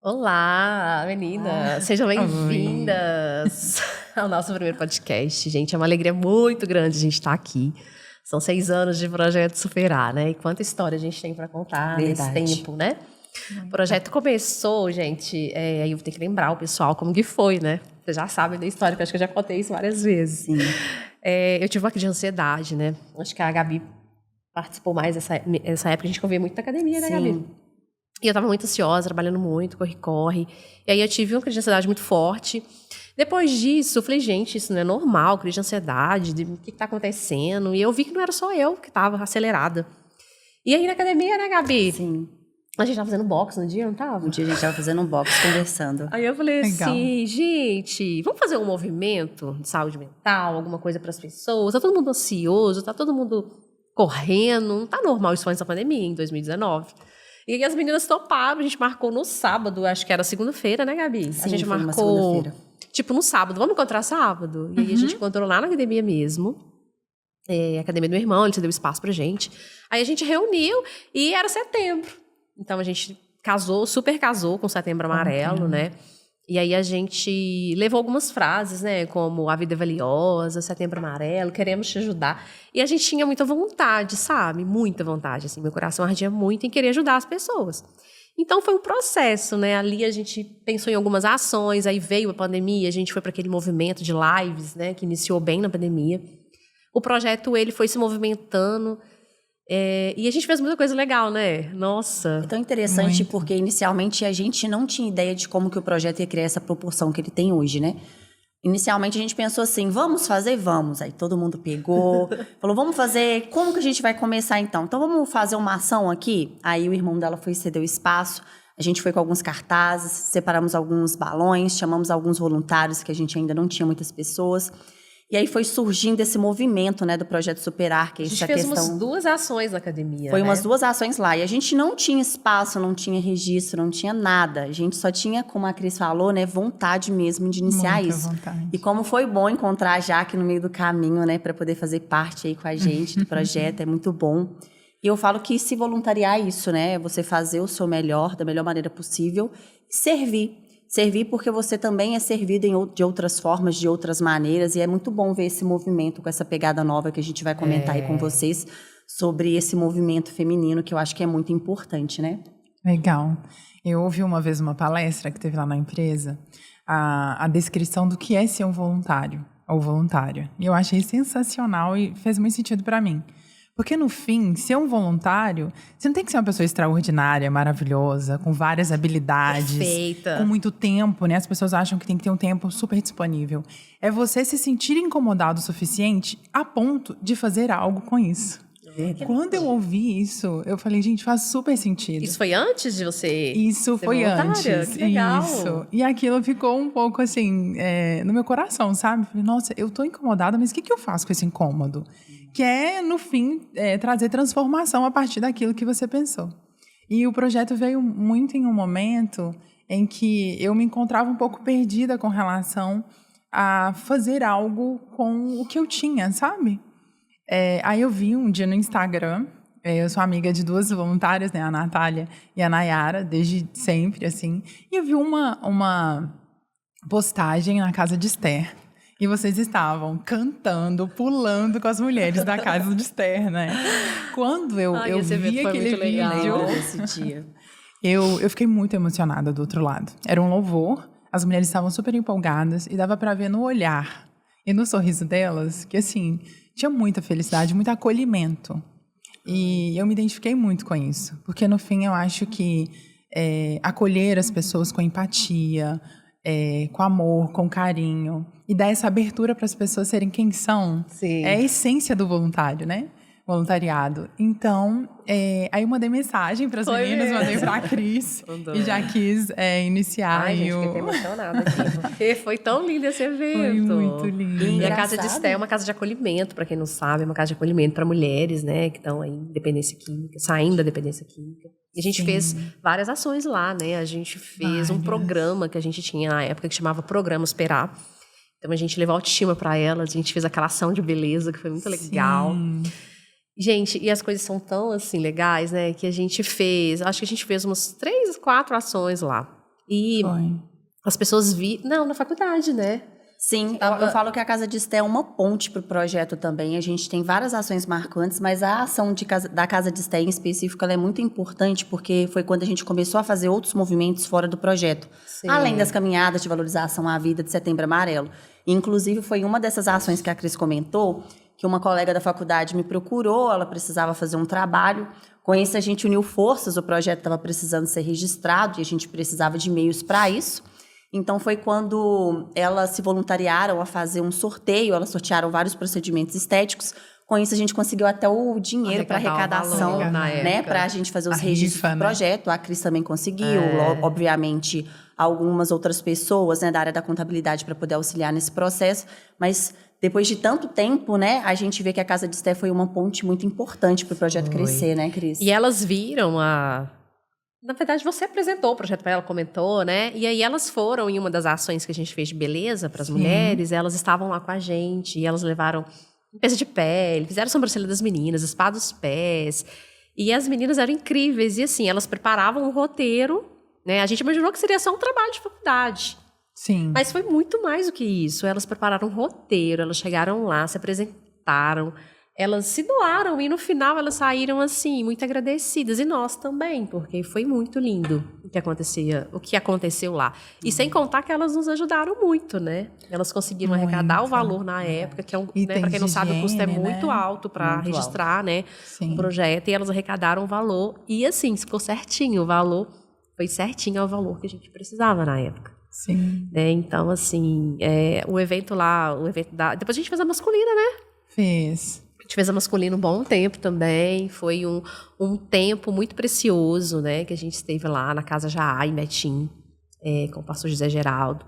Olá, meninas! Sejam bem-vindas ao nosso primeiro podcast. Gente, é uma alegria muito grande a gente estar aqui. São 6 anos de Projeto Superar, né? E quanta história a gente tem para contar nesse tempo, né? O projeto começou, gente, aí eu vou ter que lembrar o pessoal como que foi, né? Vocês já sabem da história, que eu acho que eu já contei isso várias vezes. Sim. Eu tive uma crise de ansiedade, né? Acho que a Gabi participou mais dessa época, a gente convivia muito na academia, né, Gabi? E eu estava muito ansiosa, trabalhando muito, corre. E aí eu tive uma crise de ansiedade muito forte. Depois disso, eu falei, gente, isso não é normal, crise de ansiedade, o que está acontecendo? E eu vi que não era só eu que estava acelerada. E aí na academia, né, Gabi? Sim. A gente estava fazendo boxe no dia, não estava? Um dia a gente estava fazendo um box, conversando. Aí eu falei assim, gente, vamos fazer um movimento de saúde mental, alguma coisa para as pessoas? Tá todo mundo ansioso, tá todo mundo correndo, não tá normal isso antes da pandemia, em 2019. E aí as meninas toparam, a gente marcou no sábado, acho que era segunda-feira, né, Gabi? Sim, a gente foi marcou, uma segunda-feira. tipo, no sábado, vamos encontrar sábado? E aí a gente encontrou lá na academia mesmo, a academia do meu irmão, ele deu espaço pra gente. Aí a gente reuniu e era setembro. Então a gente super casou com Setembro Amarelo, né? E aí a gente levou algumas frases, né? Como a vida é valiosa, Setembro Amarelo, queremos te ajudar. E a gente tinha muita vontade, sabe? Muita vontade, assim. Meu coração ardia muito em querer ajudar as pessoas. Então foi um processo, né? Ali a gente pensou em algumas ações, aí veio a pandemia, a gente foi para aquele movimento de lives, né? Que iniciou bem na pandemia. O projeto, ele foi se movimentando. E a gente fez muita coisa legal, né? Nossa. É tão interessante porque inicialmente a gente não tinha ideia de como que o projeto ia criar essa proporção que ele tem hoje, né? Inicialmente a gente pensou assim, vamos fazer? Vamos. Aí todo mundo pegou, falou, vamos fazer, como que a gente vai começar então? Então vamos fazer uma ação aqui? Aí o irmão dela foi ceder o espaço, a gente foi com alguns cartazes, separamos alguns balões, chamamos alguns voluntários, que a gente ainda não tinha muitas pessoas. E aí foi surgindo esse movimento, né, do Projeto Superar, que é essa questão... A gente fez umas 2 ações na academia, Foi né? umas 2 ações lá. E a gente não tinha espaço, não tinha registro, não tinha nada. A gente só tinha, como a Cris falou, né, vontade mesmo de iniciar Muita isso. vontade. E como foi bom encontrar a Jaque no meio do caminho, né, para poder fazer parte aí com a gente do projeto, é muito bom. E eu falo que se voluntariar é isso, né, você fazer o seu melhor, da melhor maneira possível, e servir. Servir porque você também é servido de outras formas, de outras maneiras, e é muito bom ver esse movimento com essa pegada nova que a gente vai comentar aí com vocês sobre esse movimento feminino, que eu acho que é muito importante, né? Legal. Eu ouvi uma vez uma palestra que teve lá na empresa, a descrição do que é ser um voluntário ou voluntária. E eu achei sensacional e fez muito sentido para mim. Porque, no fim, ser um voluntário, você não tem que ser uma pessoa extraordinária, maravilhosa, com várias habilidades. Perfeita. Com muito tempo, né? As pessoas acham que tem que ter um tempo super disponível. É você se sentir incomodado o suficiente a ponto de fazer algo com isso. Quando eu ouvi isso, eu falei, gente, faz super sentido. Isso foi antes de você Isso ser foi voluntária? antes. Que legal. Isso. E aquilo ficou um pouco assim, no meu coração, sabe? Falei, nossa, eu tô incomodada, mas o que eu faço com esse incômodo? Que é, no fim, trazer transformação a partir daquilo que você pensou. E o projeto veio muito em um momento em que eu me encontrava um pouco perdida com relação a fazer algo com o que eu tinha, sabe? Aí eu vi um dia no Instagram, eu sou amiga de 2 voluntárias, né, a Natália e a Nayara, desde sempre, assim, e eu vi uma postagem na casa de Esther, e vocês estavam cantando, pulando com as mulheres da casa de Esther, né? Quando eu vi aquele vídeo, Esse dia. eu fiquei muito emocionada do outro lado. Era um louvor, as mulheres estavam super empolgadas, e dava para ver no olhar e no sorriso delas que, assim, tinha muita felicidade, muito acolhimento. E eu me identifiquei muito com isso. Porque, no fim, eu acho que acolher as pessoas com empatia, com amor, com carinho, e dar essa abertura para as pessoas serem quem são, Sim. é a essência do voluntário, né? Voluntariado. Então, aí eu mandei mensagem para as meninas, mandei para a Cris, e já quis iniciar. Ai, gente, fiquei até emocionada aqui. Porque foi tão lindo esse evento. Foi muito lindo. E a Casa de Esté é uma casa de acolhimento, para quem não sabe, é uma casa de acolhimento para mulheres, né, que estão aí em dependência química, saindo da dependência química. E a gente fez várias ações lá, né? A gente fez um programa que a gente tinha na época que chamava Programa Esperar. Então a gente levou autoestima para elas, a gente fez aquela ação de beleza que foi muito legal. Gente, e as coisas são tão, assim, legais, né, que a gente fez... Acho que a gente fez umas 3, 4 ações lá. E Foi. as pessoas Não, na faculdade, né? Sim, eu falo que a Casa de Esté é uma ponte para o projeto também. A gente tem várias ações marcantes, mas a ação da Casa de Esté em específico ela é muito importante porque foi quando a gente começou a fazer outros movimentos fora do projeto. Sim. Além das caminhadas de valorização à vida de Setembro Amarelo. E, inclusive, foi uma dessas ações que a Cris comentou, que uma colega da faculdade me procurou, ela precisava fazer um trabalho. Com isso, a gente uniu forças, o projeto estava precisando ser registrado e a gente precisava de meios para isso. Então, foi quando elas se voluntariaram a fazer um sorteio, elas sortearam vários procedimentos estéticos. Com isso, a gente conseguiu até o dinheiro para arrecadação, né? Para a gente fazer os registros do projeto. A Cris também conseguiu, obviamente, algumas outras pessoas, né, da área da contabilidade para poder auxiliar nesse processo. Mas, depois de tanto tempo, né, a gente vê que a Casa de Esté foi uma ponte muito importante para o projeto crescer, né, Cris? E elas viram Na verdade, você apresentou o projeto para ela, comentou, né? E aí elas foram em uma das ações que a gente fez de beleza para as mulheres, elas estavam lá com a gente, e elas levaram limpeza de pele, fizeram a sobrancelha das meninas, spa dos pés. E as meninas eram incríveis, e assim, elas preparavam um roteiro, né? A gente imaginou que seria só um trabalho de faculdade. Sim. Mas foi muito mais do que isso. Elas prepararam um roteiro, elas chegaram lá, se apresentaram, elas se doaram e no final elas saíram assim, muito agradecidas. E nós também, porque foi muito lindo o que aconteceu lá. E sem contar que elas nos ajudaram muito, né? Elas conseguiram arrecadar o valor na época, que é né, para quem não sabe, o custo é muito alto para registrar, né, o projeto. E elas arrecadaram o valor. E assim, ficou certinho o valor. Foi certinho ao valor que a gente precisava na época. Sim. Né? Então, assim, o evento lá, depois a gente fez a masculina, né? Fez. A gente fez a masculina um bom tempo também. Foi um tempo muito precioso, né? Que a gente esteve lá na Casa Jaá, em Betim, com o pastor José Geraldo.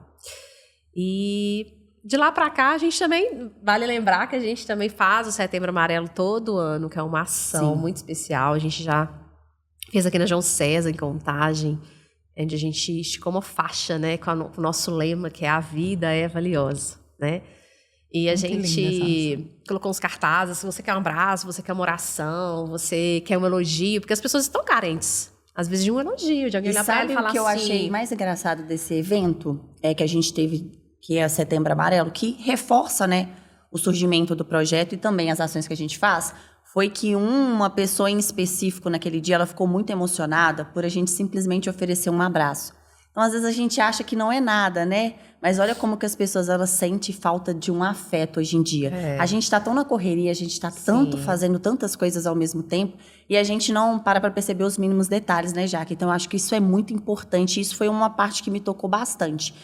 E de lá para cá, a gente também... Vale lembrar que a gente também faz o Setembro Amarelo todo ano, que é uma ação muito especial. A gente já fez aqui na João César, em Contagem, onde a gente esticou uma faixa, né? Com o nosso lema, que é a vida é valiosa, né? E a gente colocou uns cartazes, se você quer um abraço, você quer uma oração, você quer um elogio, porque as pessoas estão carentes, às vezes, de um elogio, de alguém olhar pra ela e falar assim... Sabe o que eu achei mais engraçado desse evento? É que a gente teve, que é o Setembro Amarelo, que reforça, né, o surgimento do projeto e também as ações que a gente faz, foi que uma pessoa em específico naquele dia, ela ficou muito emocionada por a gente simplesmente oferecer um abraço. Então, às vezes, a gente acha que não é nada, né? Mas olha como que as pessoas, elas sentem falta de um afeto hoje em dia. A gente está tão na correria, a gente está tanto fazendo tantas coisas ao mesmo tempo, e a gente não para perceber os mínimos detalhes, né, Jaque? Então, eu acho que isso é muito importante, isso foi uma parte que me tocou bastante.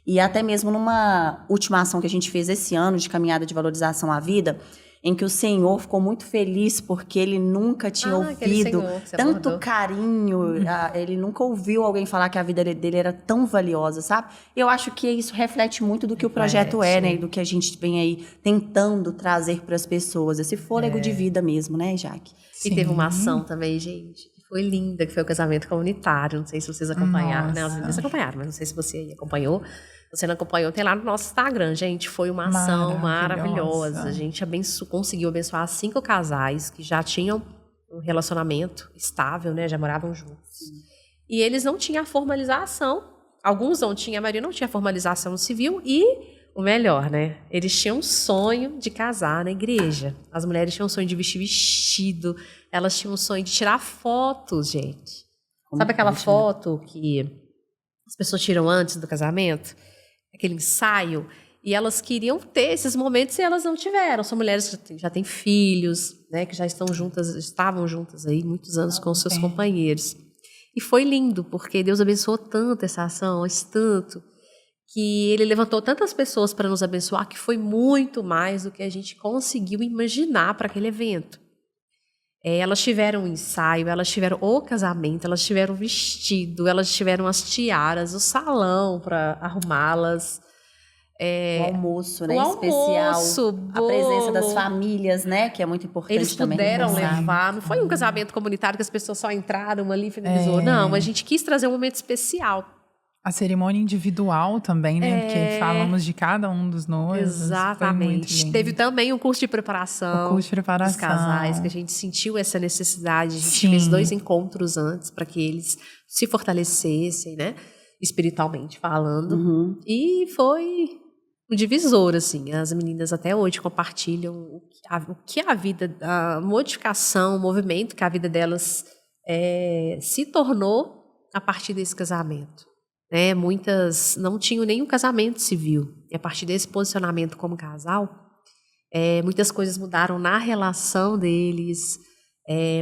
E até mesmo numa última ação que a gente fez esse ano, de caminhada de valorização à vida, em que o Senhor ficou muito feliz porque ele nunca tinha ouvido tanto carinho, ele nunca ouviu alguém falar que a vida dele era tão valiosa, sabe? Eu acho que isso reflete muito do que o projeto é, né? E do que a gente vem aí tentando trazer para as pessoas, esse fôlego de vida mesmo, né, Jaque? E teve uma ação também, gente, que foi linda, que foi o casamento comunitário, não sei se vocês acompanharam, né? As meninas acompanharam, mas não sei se você aí acompanhou. Você não acompanhou, tem lá no nosso Instagram, gente. Foi uma ação maravilhosa. A gente conseguiu abençoar 5 casais que já tinham um relacionamento estável, né? Já moravam juntos. E eles não tinham a formalização. Alguns não tinham, a maioria não tinha a formalização civil. E o melhor, né? Eles tinham um sonho de casar na igreja. As mulheres tinham um sonho de vestir vestido. Elas tinham um sonho de tirar fotos, gente. Sabe aquela foto que as pessoas tiram antes do casamento? Aquele ensaio, e elas queriam ter esses momentos e elas não tiveram. São mulheres que já têm filhos, né, que já estavam juntas aí muitos anos com os seus companheiros. E foi lindo, porque Deus abençoou tanto essa ação, tanto, que Ele levantou tantas pessoas para nos abençoar, que foi muito mais do que a gente conseguiu imaginar para aquele evento. Elas tiveram um ensaio, elas tiveram o casamento, elas tiveram o vestido, elas tiveram as tiaras, o salão para arrumá-las. O almoço, né? Especial. Bolo. A presença das famílias, né? Que é muito importante Eles também. Eles puderam levar. Não foi um casamento comunitário que as pessoas só entraram ali e finalizou. Não, a gente quis trazer um momento especial. A cerimônia individual também, né? Porque falamos de cada um dos noivos. Exatamente. Teve também um curso de preparação. O curso de preparação. Dos casais, que a gente sentiu essa necessidade. A gente fez 2 encontros antes para que eles se fortalecessem, né? espiritualmente falando. E foi um divisor, assim. As meninas até hoje compartilham o que a vida, a modificação, o movimento que a vida delas se tornou a partir desse casamento. Né? Muitas não tinham nenhum casamento civil. E a partir desse posicionamento como casal, muitas coisas mudaram na relação deles,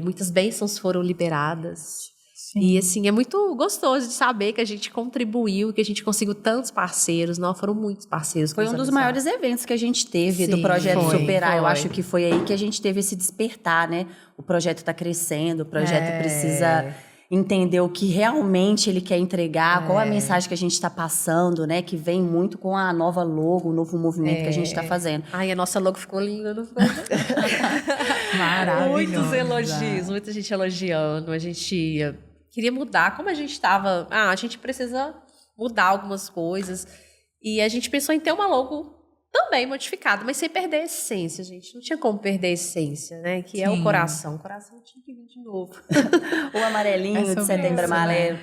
muitas bênçãos foram liberadas. Sim. E assim, é muito gostoso de saber que a gente contribuiu, que a gente conseguiu tantos parceiros, não foram muitos parceiros. Foi um dos maiores eventos que a gente teve do Sim, Projeto Superar. foi. Eu acho que foi aí que a gente teve esse despertar, né? O projeto está crescendo, o projeto precisa entender o que realmente ele quer entregar, qual a mensagem que a gente está passando, né? Que vem muito com a nova logo, o novo movimento que a gente está fazendo. Ai, a nossa logo ficou linda, não ficou? Maravilhosa. Muitos elogios, muita gente elogiando. A gente queria mudar. Como a gente estava... a gente precisa mudar algumas coisas. E a gente pensou em ter uma logo também modificada, mas sem perder a essência, gente. Não tinha como perder a essência, né? Que é o coração. O coração tinha que vir de novo. O amarelinho de Setembro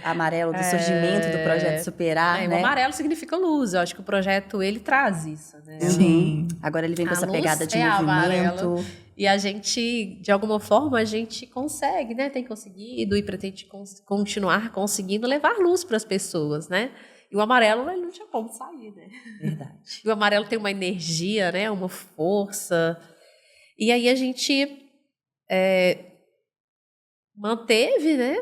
Amarelo, do surgimento do Projeto Superar, né? O amarelo significa luz. Eu acho que o projeto, ele traz isso, né? Sim. Agora ele vem com A essa luz pegada de é movimento. amarelo. E a gente, de alguma forma, a gente consegue, né? Tem conseguido e pretende continuar conseguindo levar luz para as pessoas, né? E o amarelo, ele não tinha como sair, né? Verdade. E o amarelo tem uma energia, né? Uma força. E aí a gente manteve, né?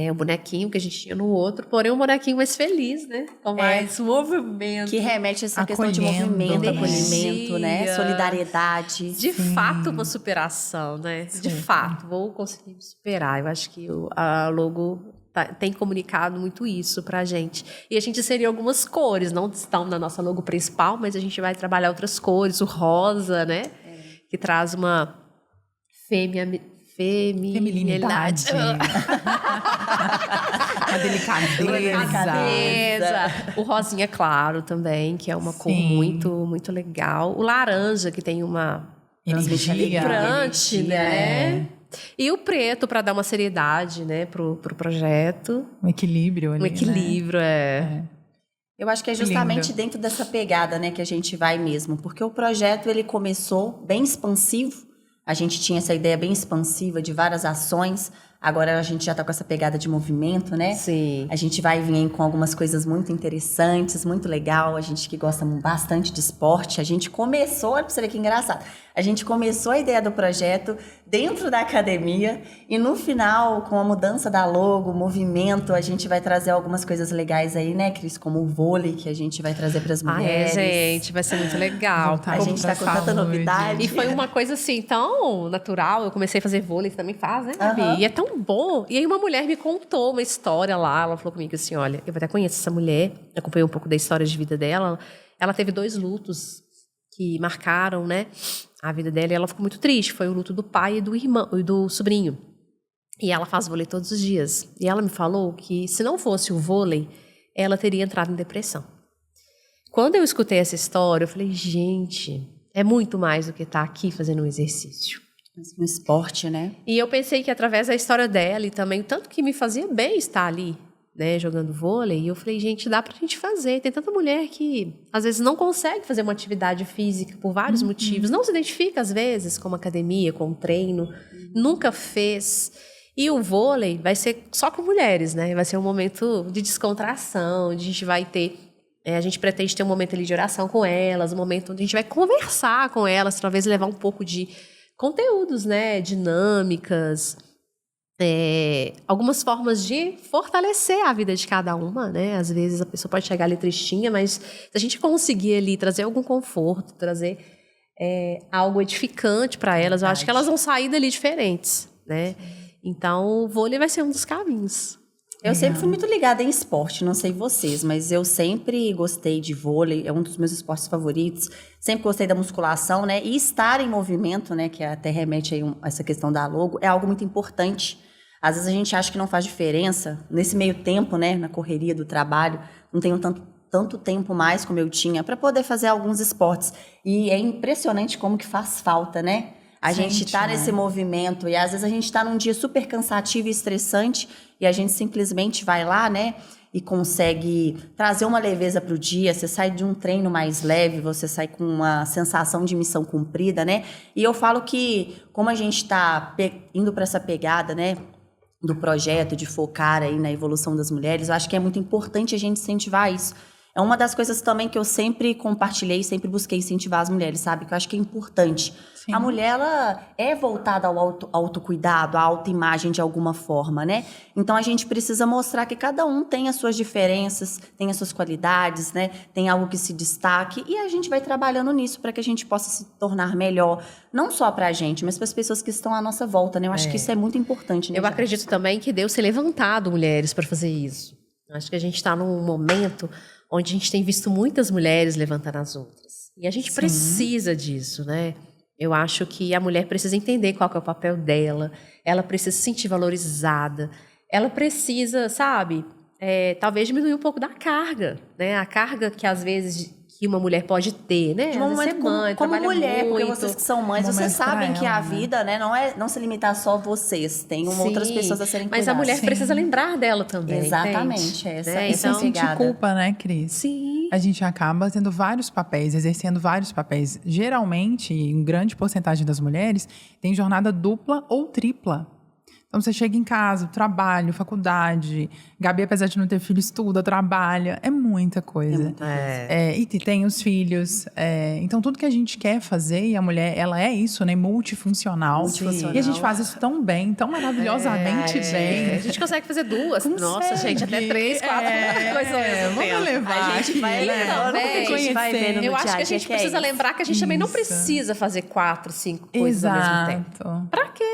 O bonequinho que a gente tinha no outro, porém um bonequinho mais feliz, né? Com mais movimento. Que remete a essa questão de Acolhendo. movimento, Energia. acolhimento, né? Solidariedade. De fato, uma superação, né? De fato, vou conseguir me superar. Eu acho que a logo tem comunicado muito isso pra gente. E a gente inseriu algumas cores, não estão na nossa logo principal, mas a gente vai trabalhar outras cores. O rosa, né? Que traz uma feminilidade. A delicadeza. O rosinha claro também, que é uma cor muito, muito legal. O laranja, que tem uma Energia. vibrante, né? E o preto, para dar uma seriedade, né, pro projeto. Um equilíbrio ali, Um equilíbrio, Eu acho que é justamente dentro dessa pegada, né, que a gente vai mesmo. Porque o projeto, ele começou bem expansivo. A gente tinha essa ideia bem expansiva de várias ações. Agora a gente já está com essa pegada de movimento, né? Sim. A gente vai vir aí com algumas coisas muito interessantes, muito legal. A gente que gosta bastante de esporte. A gente começou, olha pra você ver que engraçado. A gente começou a ideia do projeto dentro da academia e no final, com a mudança da logo, o movimento, a gente vai trazer algumas coisas legais aí, né, Cris? Como o vôlei, que a gente vai trazer para as mulheres. Gente, vai ser muito legal. A gente tá com tanta novidade. E foi uma coisa assim tão natural. Eu comecei a fazer vôlei, você também faz, né, Gabi? E é tão bom. E aí uma mulher me contou uma história lá. Ela falou comigo assim, olha, eu até conheço essa mulher, acompanhei um pouco da história de vida dela. Ela teve 2 lutos que marcaram, né, a vida dela. E ela ficou muito triste. Foi o luto do pai e do irmão, e do sobrinho. E ela faz vôlei todos os dias. E ela me falou que se não fosse o vôlei, ela teria entrado em depressão. Quando eu escutei essa história, eu falei, gente, é muito mais do que estar aqui fazendo um exercício. Um esporte, né? E eu pensei que através da história dela e também o tanto que me fazia bem estar ali, né, jogando vôlei, e eu falei, gente, dá pra gente fazer. Tem tanta mulher que às vezes não consegue fazer uma atividade física por vários motivos, não se identifica às vezes com uma academia, com um treino, nunca fez. E o vôlei vai ser só com mulheres, né? Vai ser um momento de descontração, onde a gente vai ter... a gente pretende ter um momento ali de oração com elas, um momento onde a gente vai conversar com elas, talvez levar um pouco de conteúdos, né? Dinâmicas, algumas formas de fortalecer a vida de cada uma, né? Às vezes a pessoa pode chegar ali tristinha, mas se a gente conseguir ali trazer algum conforto, trazer algo edificante para elas, eu acho que elas vão sair dali diferentes, né? Então, o vôlei vai ser um dos caminhos. Eu sempre fui muito ligada em esporte, não sei vocês, mas eu sempre gostei de vôlei, é um dos meus esportes favoritos. Sempre gostei da musculação, né? E estar em movimento, né? Que até remete aí a essa questão da logo, é algo muito importante. Às vezes a gente acha que não faz diferença. Nesse meio tempo, né? Na correria do trabalho, não tenho tanto tempo mais como eu tinha para poder fazer alguns esportes. E é impressionante como que faz falta, né? A gente tá nesse movimento e às vezes a gente tá num dia super cansativo e estressante e a gente simplesmente vai lá, né? e consegue trazer uma leveza para o dia. Você sai de um treino mais leve, você sai com uma sensação de missão cumprida, né? E eu falo que, como a gente está indo para essa pegada, né, do projeto, de focar aí na evolução das mulheres, eu acho que é muito importante a gente incentivar isso. É uma das coisas também que eu sempre compartilhei, sempre busquei incentivar as mulheres, sabe? Que eu acho que é importante. Sim. A mulher, ela é voltada ao autocuidado, à autoimagem de alguma forma, né? Então, a gente precisa mostrar que cada um tem as suas diferenças, tem as suas qualidades, né? Tem algo que se destaque e a gente vai trabalhando nisso para que a gente possa se tornar melhor, não só para a gente, mas para as pessoas que estão à nossa volta, né? Eu acho que isso é muito importante, né? Eu acredito também que Deus tem levantado mulheres para fazer isso. Acho que a gente está num momento onde a gente tem visto muitas mulheres levantando as outras. E a gente precisa disso, né? Eu acho que a mulher precisa entender qual que é o papel dela, ela precisa se sentir valorizada, ela precisa, sabe, talvez diminuir um pouco da carga, né? A carga que às vezes que uma mulher pode ter, né? De um momento como mulher, muito. Porque vocês que são mães, vocês sabem que a vida, né, não se limita a só vocês, tem outras pessoas a serem cuidadas. Mas a mulher precisa lembrar dela também. Exatamente, essa e sem sentir culpa, né, Cris? Sim. A gente acaba tendo vários papéis, exercendo vários papéis. Geralmente, em grande porcentagem das mulheres, tem jornada dupla ou tripla. Então, você chega em casa, trabalho, faculdade. Gabi, apesar de não ter filho, estuda, trabalha. É muita coisa. E tem os filhos. Então, tudo que a gente quer fazer, e a mulher, ela é isso, né? Multifuncional. E a gente faz isso tão bem, tão maravilhosamente bem. A gente consegue fazer duas. Consegue. Nossa, gente, até 3, 4 coisas. Vamos levar. A gente vai levando, a gente vai vendo no Eu acho que a gente precisa lembrar que a gente também não precisa fazer 4, 5 coisas ao mesmo tempo. Pra quê?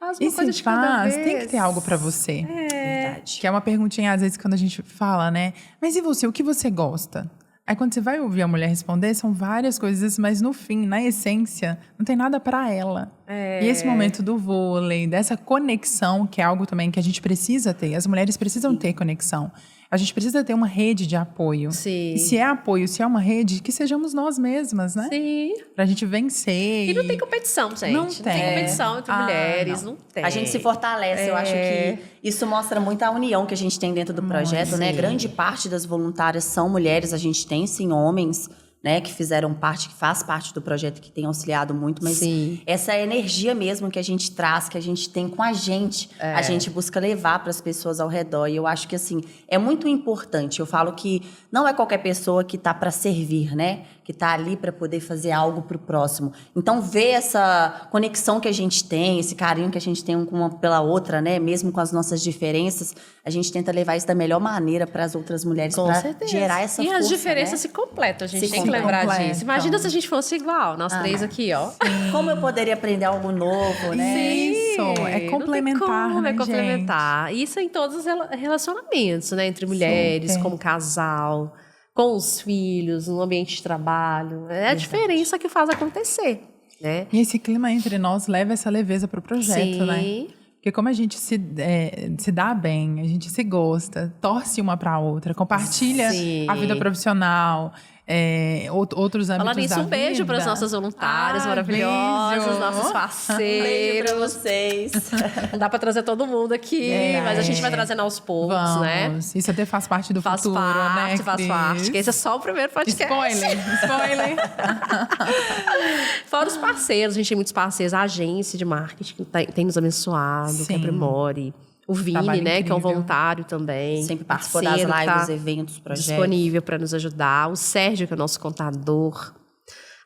Faz uma coisa de cada vez. Tem que ter algo pra você. Verdade. Que é uma perguntinha, às vezes, quando a gente fala, né? Mas e você? O que você gosta? Aí, quando você vai ouvir a mulher responder, são várias coisas, mas no fim, na essência, não tem nada pra ela. E esse momento do vôlei, dessa conexão, que é algo também que a gente precisa ter. As mulheres precisam ter conexão. A gente precisa ter uma rede de apoio. Sim. E se é apoio, se é uma rede, que sejamos nós mesmas, né? Sim. Pra gente vencer. E não tem competição, gente. Não tem competição entre mulheres, não tem. A gente se fortalece. Eu acho que isso mostra muito a união que a gente tem dentro do projeto, né? Grande parte das voluntárias são mulheres. A gente tem, sim, homens, né, que fizeram parte, que faz parte do projeto, que tem auxiliado muito, mas essa energia mesmo que a gente traz, que a gente tem com a gente busca levar para as pessoas ao redor. E eu acho que, assim, é muito importante. Eu falo que não é qualquer pessoa que tá para servir, né, que tá ali para poder fazer algo pro próximo. Então, ver essa conexão que a gente tem, esse carinho que a gente tem uma pela outra, né, mesmo com as nossas diferenças, a gente tenta levar isso da melhor maneira para as outras mulheres, para gerar essa força. E as diferenças se completam, a gente tem que lembrar disso. Imagina se a gente fosse igual, nós três aqui, ó. Como eu poderia aprender algo novo, né? Isso, é complementar, né, é complementar. Isso em todos os relacionamentos, né? Entre mulheres, como casal, com os filhos, no ambiente de trabalho. É a diferença que faz acontecer, né? E esse clima entre nós leva essa leveza pro projeto, né? Porque como a gente se dá bem, a gente se gosta, torce uma para a outra, compartilha a vida profissional, outros âmbitos Falando nisso, da vida. Um beijo para as nossas voluntárias maravilhosas, nossos parceiros. Beijo para vocês. Não dá para trazer todo mundo aqui, mas a gente vai trazendo aos poucos, né? Isso até faz parte do futuro, né, Cris? Faz parte. Esse é só o primeiro podcast. Spoiler. Fora os parceiros, a gente tem muitos parceiros. A agência de marketing que tem nos abençoado, que é Primore. O Vini, né, que é um voluntário também. Sempre participou das lives, eventos, projetos. Disponível para nos ajudar. O Sérgio, que é o nosso contador.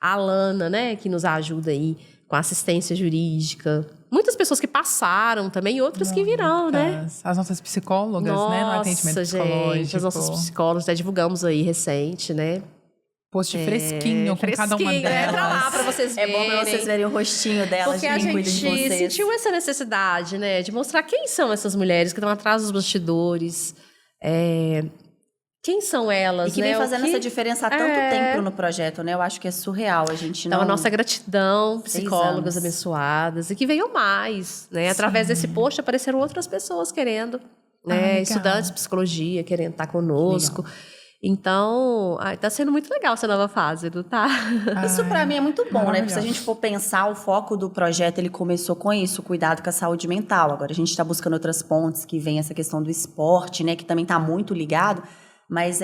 A Alana, né, que nos ajuda aí com assistência jurídica. Muitas pessoas que passaram também e outras que virão, né? As nossas psicólogas, né, no atendimento psicológico. Gente, as nossas psicólogas, até divulgamos aí recente, né? Post fresquinho com cada uma delas. Entra lá pra vocês verem. É bom pra vocês verem o rostinho delas, porque de quem cuida de vocês. Porque a gente sentiu essa necessidade, né? De mostrar quem são essas mulheres que estão atrás dos bastidores. Quem são elas, e que vem fazendo essa diferença há tanto tempo no projeto, né? Eu acho que é surreal. A gente não... Então, a nossa gratidão, psicólogas abençoadas. E que venham mais, né? Através desse post apareceram outras pessoas querendo, né? Estudantes de psicologia querendo estar conosco. Legal. Então, tá sendo muito legal essa nova fase, não tá? Isso para mim é muito bom, né? Porque se a maravilhoso. gente for pensar, o foco do projeto, ele começou com isso, cuidado com a saúde mental. Agora a gente está buscando outras pontes, que vem essa questão do esporte, né? Que também está muito ligado. Mas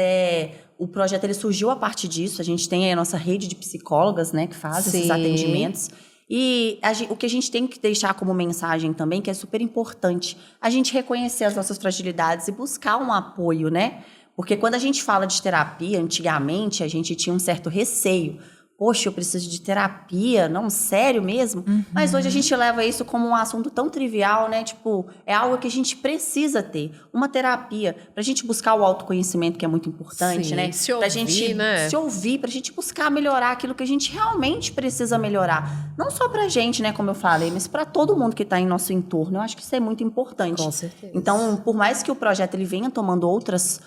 o projeto, ele surgiu a partir disso. A gente tem aí a nossa rede de psicólogas, né? Que faz esses Sim. atendimentos. E o que a gente tem que deixar como mensagem também, que é super importante, a gente reconhecer as nossas fragilidades e buscar um apoio, né? Porque quando a gente fala de terapia, antigamente, a gente tinha um certo receio. Poxa, eu preciso de terapia? Não, sério mesmo? Mas hoje a gente leva isso como um assunto tão trivial, né? Tipo, é algo que a gente precisa ter. Uma terapia, pra gente buscar o autoconhecimento, que é muito importante, Sim, né? se Pra ouvir, gente né? se ouvir, pra gente buscar melhorar aquilo que a gente realmente precisa melhorar. Não só pra gente, né, como eu falei, mas pra todo mundo que tá em nosso entorno. Eu acho que isso é muito importante. Com certeza. Então, por mais que o projeto ele venha tomando outros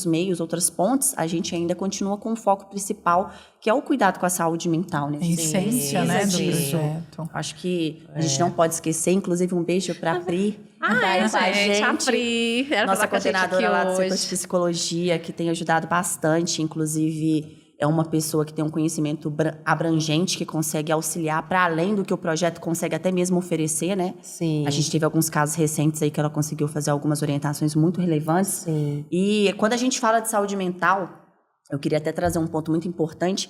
meios, outras pontes, a gente ainda continua com o foco principal, que é o cuidado com a saúde mental, né? A essência, né, do disso. projeto. Acho que a gente não pode esquecer, inclusive um beijo para a Pri, que tá aí com a gente, a gente. Pri, era Nossa falar com a gente aqui coordenadora lá do Centro de hoje. Psicologia, que tem ajudado bastante, inclusive é uma pessoa que tem um conhecimento abrangente, que consegue auxiliar para além do que o projeto consegue até mesmo oferecer, né? Sim. A gente teve alguns casos recentes aí que ela conseguiu fazer algumas orientações muito relevantes. Sim. E quando a gente fala de saúde mental, eu queria até trazer um ponto muito importante.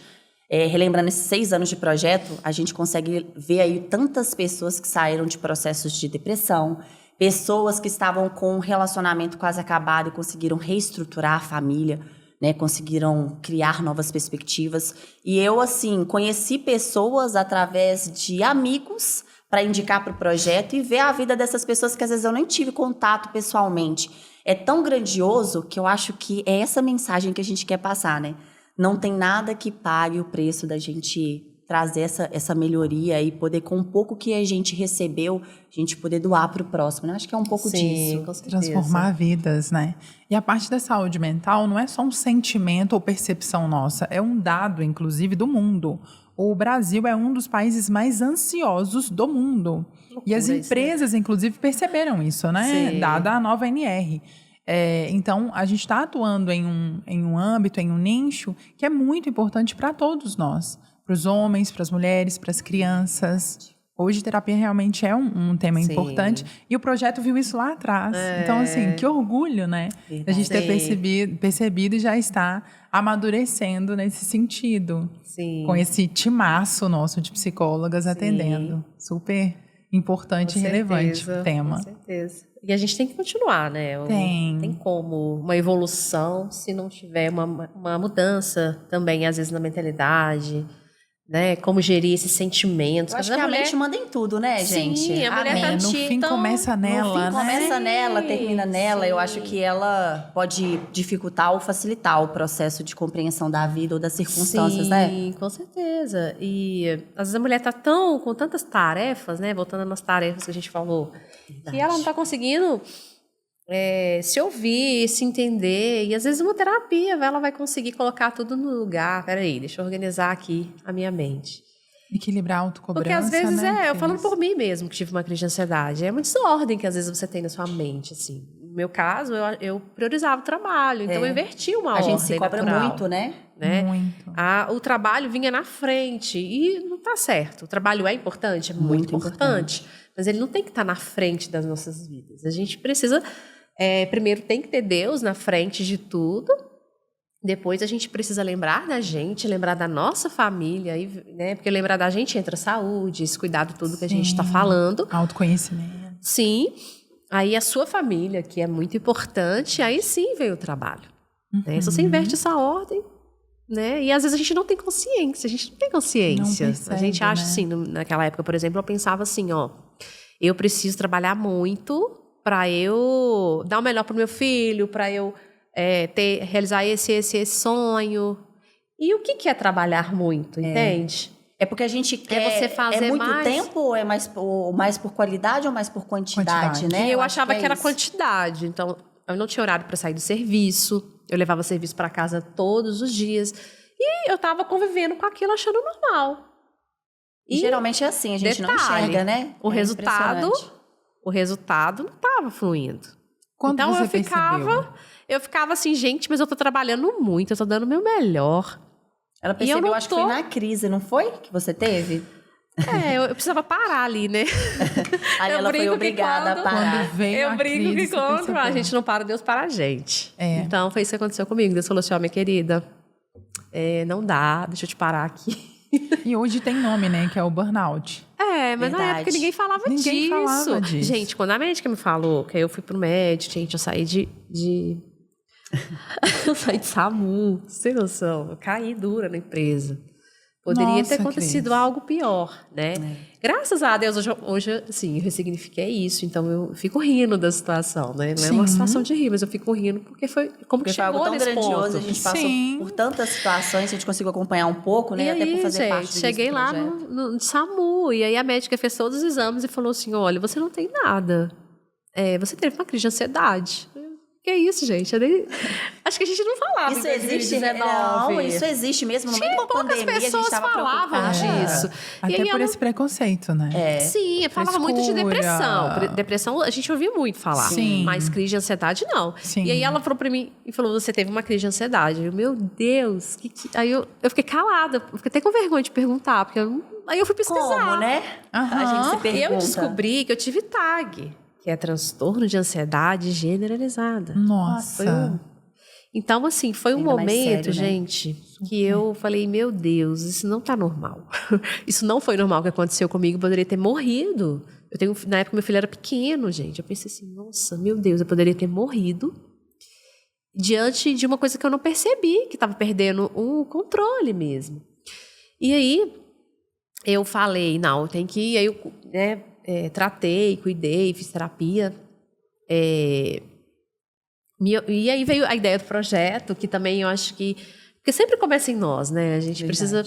Relembrando esses 6 anos de projeto, a gente consegue ver aí tantas pessoas que saíram de processos de depressão, pessoas que estavam com um relacionamento quase acabado e conseguiram reestruturar a família, né, conseguiram criar novas perspectivas. E eu, assim, conheci pessoas através de amigos para indicar para o projeto e ver a vida dessas pessoas que às vezes eu nem tive contato pessoalmente. É tão grandioso que eu acho que é essa mensagem que a gente quer passar, né? Não tem nada que pague o preço da gente trazer essa melhoria e poder, com um pouco que a gente recebeu, a gente poder doar para o próximo, né? Acho que é um pouco disso. Com certeza. Transformar vidas, né? E a parte da saúde mental não é só um sentimento ou percepção nossa, é um dado, inclusive, do mundo. O Brasil é um dos países mais ansiosos do mundo. E as empresas, inclusive, perceberam isso, né? Sim. Dada a nova NR. Então, a gente está atuando em um âmbito, em um nicho, que é muito importante para todos nós. Para os homens, para as mulheres, para as crianças. Hoje, terapia realmente é um tema Sim. importante. E o projeto viu isso lá atrás. Então, assim, que orgulho, né? A gente ter percebido e já está amadurecendo nesse sentido. Sim. Com esse timaço nosso de psicólogas atendendo. Super importante e relevante o tema. Com certeza. E a gente tem que continuar, né? Tem como uma evolução se não tiver uma mudança também, às vezes, na mentalidade, né? Como gerir esses sentimentos. Eu acho que a mente manda em tudo, né, gente? Sim, a mulher tá No fim, começa nela, no fim, começa nela, termina nela. Sim. Eu acho que ela pode dificultar ou facilitar o processo de compreensão da vida ou das circunstâncias, né? Sim, com certeza. E às vezes a mulher tá com tantas tarefas, né? Voltando às tarefas que a gente falou, que ela não tá conseguindo se ouvir, se entender. E às vezes uma terapia, ela vai conseguir colocar tudo no lugar. Peraí, deixa eu organizar aqui a minha mente. Equilibrar a autocobrança, Porque às vezes né? eu falando por mim mesmo que tive uma crise de ansiedade. É uma desordem que às vezes você tem na sua mente, assim. No meu caso, eu priorizava o trabalho, então eu inverti uma ordem A gente se cobra natural, muito, né? Muito. O trabalho vinha na frente e não tá certo. O trabalho é importante, é muito importante, mas ele não tem que estar na frente das nossas vidas. A gente precisa, primeiro tem que ter Deus na frente de tudo. Depois a gente precisa lembrar da gente, lembrar da nossa família, né? Porque lembrar da gente entra saúde, esse cuidado tudo que a gente está falando. Autoconhecimento. Sim. Aí a sua família, que é muito importante, aí sim vem o trabalho. Né? Se você inverte essa ordem, né? E às vezes a gente não tem consciência, Não percebe, a gente acha né? assim, naquela época, por exemplo, eu pensava assim, eu preciso trabalhar muito para eu dar o melhor pro meu filho, para eu realizar esse sonho. E o que é trabalhar muito, entende? É porque a gente quer. você fazer muito mais. tempo ou é mais por qualidade ou mais por quantidade, né? E eu acho achava que era isso. quantidade. Então, eu não tinha horário para sair do serviço. Eu levava serviço para casa todos os dias. E eu estava convivendo com aquilo, achando normal. E geralmente é assim, a gente não enxerga, né? O resultado não estava fluindo. Quando então você eu ficava, percebeu? eu ficava assim, gente, mas eu tô trabalhando muito, eu tô dando o meu melhor. Ela E eu percebeu, não acho que foi na crise, não foi? Que você teve? Eu precisava parar ali, né? Aí Eu ela foi brinco que obrigada a quando- parar. Quando veio Eu a brinco crise, que você quando percebeu. a gente não para, Deus para a gente. É. Então, foi isso que aconteceu comigo. Deus falou assim, ó, minha querida, não dá, deixa eu te parar aqui. E hoje tem nome, né? Que é o burnout. Mas na Verdade. época ninguém falava Ninguém disso. falava disso. Gente, quando a médica me falou, que aí eu fui pro médico, gente, eu saí de... eu saí de SAMU, sem noção. Eu caí dura na empresa. Poderia Nossa, ter acontecido Cris. algo pior, né? Graças a Deus, hoje assim, eu ressignifiquei isso. Então, eu fico rindo da situação, né? Não é uma Sim. situação de rir, mas eu fico rindo porque foi como Porque que foi algo chegou tão nesse grandioso, ponto. a gente passou Sim. por tantas situações, a gente conseguiu acompanhar um pouco, né? E até aí, por fazer parte gente, do cheguei lá projeto. no SAMU, e aí a médica fez todos os exames e falou assim, olha, você não tem nada. Você teve uma crise de ansiedade. Que isso, gente? Acho que a gente não falava Isso em existe, 2019. não, isso existe mesmo. No meio de uma poucas pandemia, a gente pessoas estava falavam preocupada. disso. Até E aí por ela- esse preconceito, né? Sim, eu falava muito de Frescura. depressão. Depressão a gente ouvia muito falar. Sim. Mas crise de ansiedade, não. Sim. E aí ela falou pra mim, e falou, você teve uma crise de ansiedade. Eu, meu Deus. Aí eu fiquei calada. Eu fiquei até com vergonha de perguntar. Aí eu fui pesquisar. Como, né? Aham. A gente se E pergunta. eu descobri que eu tive TAG, que é transtorno de ansiedade generalizada. Nossa. Então, assim, foi um Ainda mais momento, sério, né? gente, que eu falei, meu Deus, isso não tá normal. Isso não foi normal que aconteceu comigo, eu poderia ter morrido. Na época, meu filho era pequeno, gente. Eu pensei assim, nossa, meu Deus, eu poderia ter morrido diante de uma coisa que eu não percebi, que estava perdendo o controle mesmo. E aí, eu falei, não, tem que ir. Aí eu tratei, cuidei, fiz terapia. E aí veio a ideia do projeto, que também eu acho que... Porque sempre começa em nós, né? A gente precisa...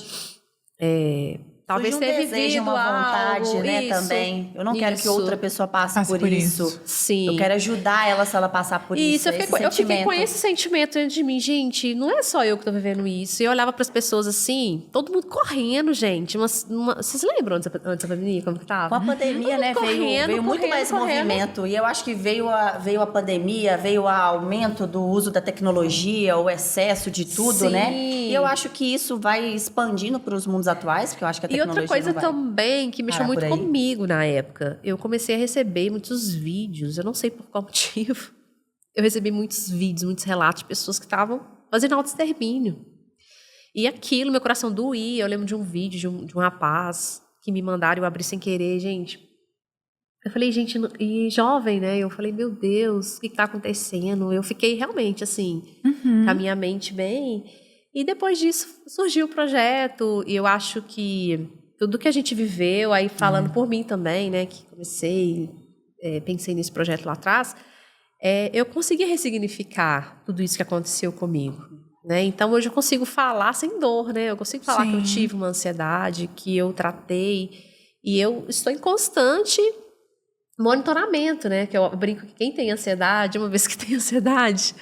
talvez Surge um ter desejo, vivido uma vontade, algo, né, isso, também. Eu não quero que isso. outra pessoa passe Passe por isso. Sim. Eu quero ajudar ela se ela passar por isso. Eu fiquei com esse sentimento dentro de mim, gente, não é só eu que tô vivendo isso. E eu olhava pras pessoas assim, todo mundo correndo, gente. Vocês lembram antes da pandemia, como que tava? Com a pandemia, né, veio muito mais movimento. E eu acho que veio a pandemia, veio o aumento do uso da tecnologia, o excesso de tudo, Sim. né? E eu acho que isso vai expandindo para os mundos atuais, porque eu acho que a E tecnologia outra coisa não vai também que mexeu parar muito por aí. comigo na época, eu comecei a receber muitos vídeos, eu não sei por qual motivo, eu recebi muitos vídeos, muitos relatos de pessoas que estavam fazendo autoextermínio. E aquilo, meu coração doía. Eu lembro de um vídeo de um rapaz que me mandaram, eu abri sem querer, gente. Eu falei, gente, e jovem, né? Eu falei, meu Deus, o que está acontecendo? Eu fiquei realmente assim, com a minha mente bem. E depois disso surgiu o projeto, e eu acho que tudo que a gente viveu, aí falando por mim também, né, que pensei nesse projeto lá atrás, eu consegui ressignificar tudo isso que aconteceu comigo, né? Então hoje eu consigo falar sem dor, né? Eu consigo falar que eu tive uma ansiedade, que eu tratei, e eu estou em constante monitoramento, né? Que eu brinco que quem tem ansiedade, uma vez que tem ansiedade,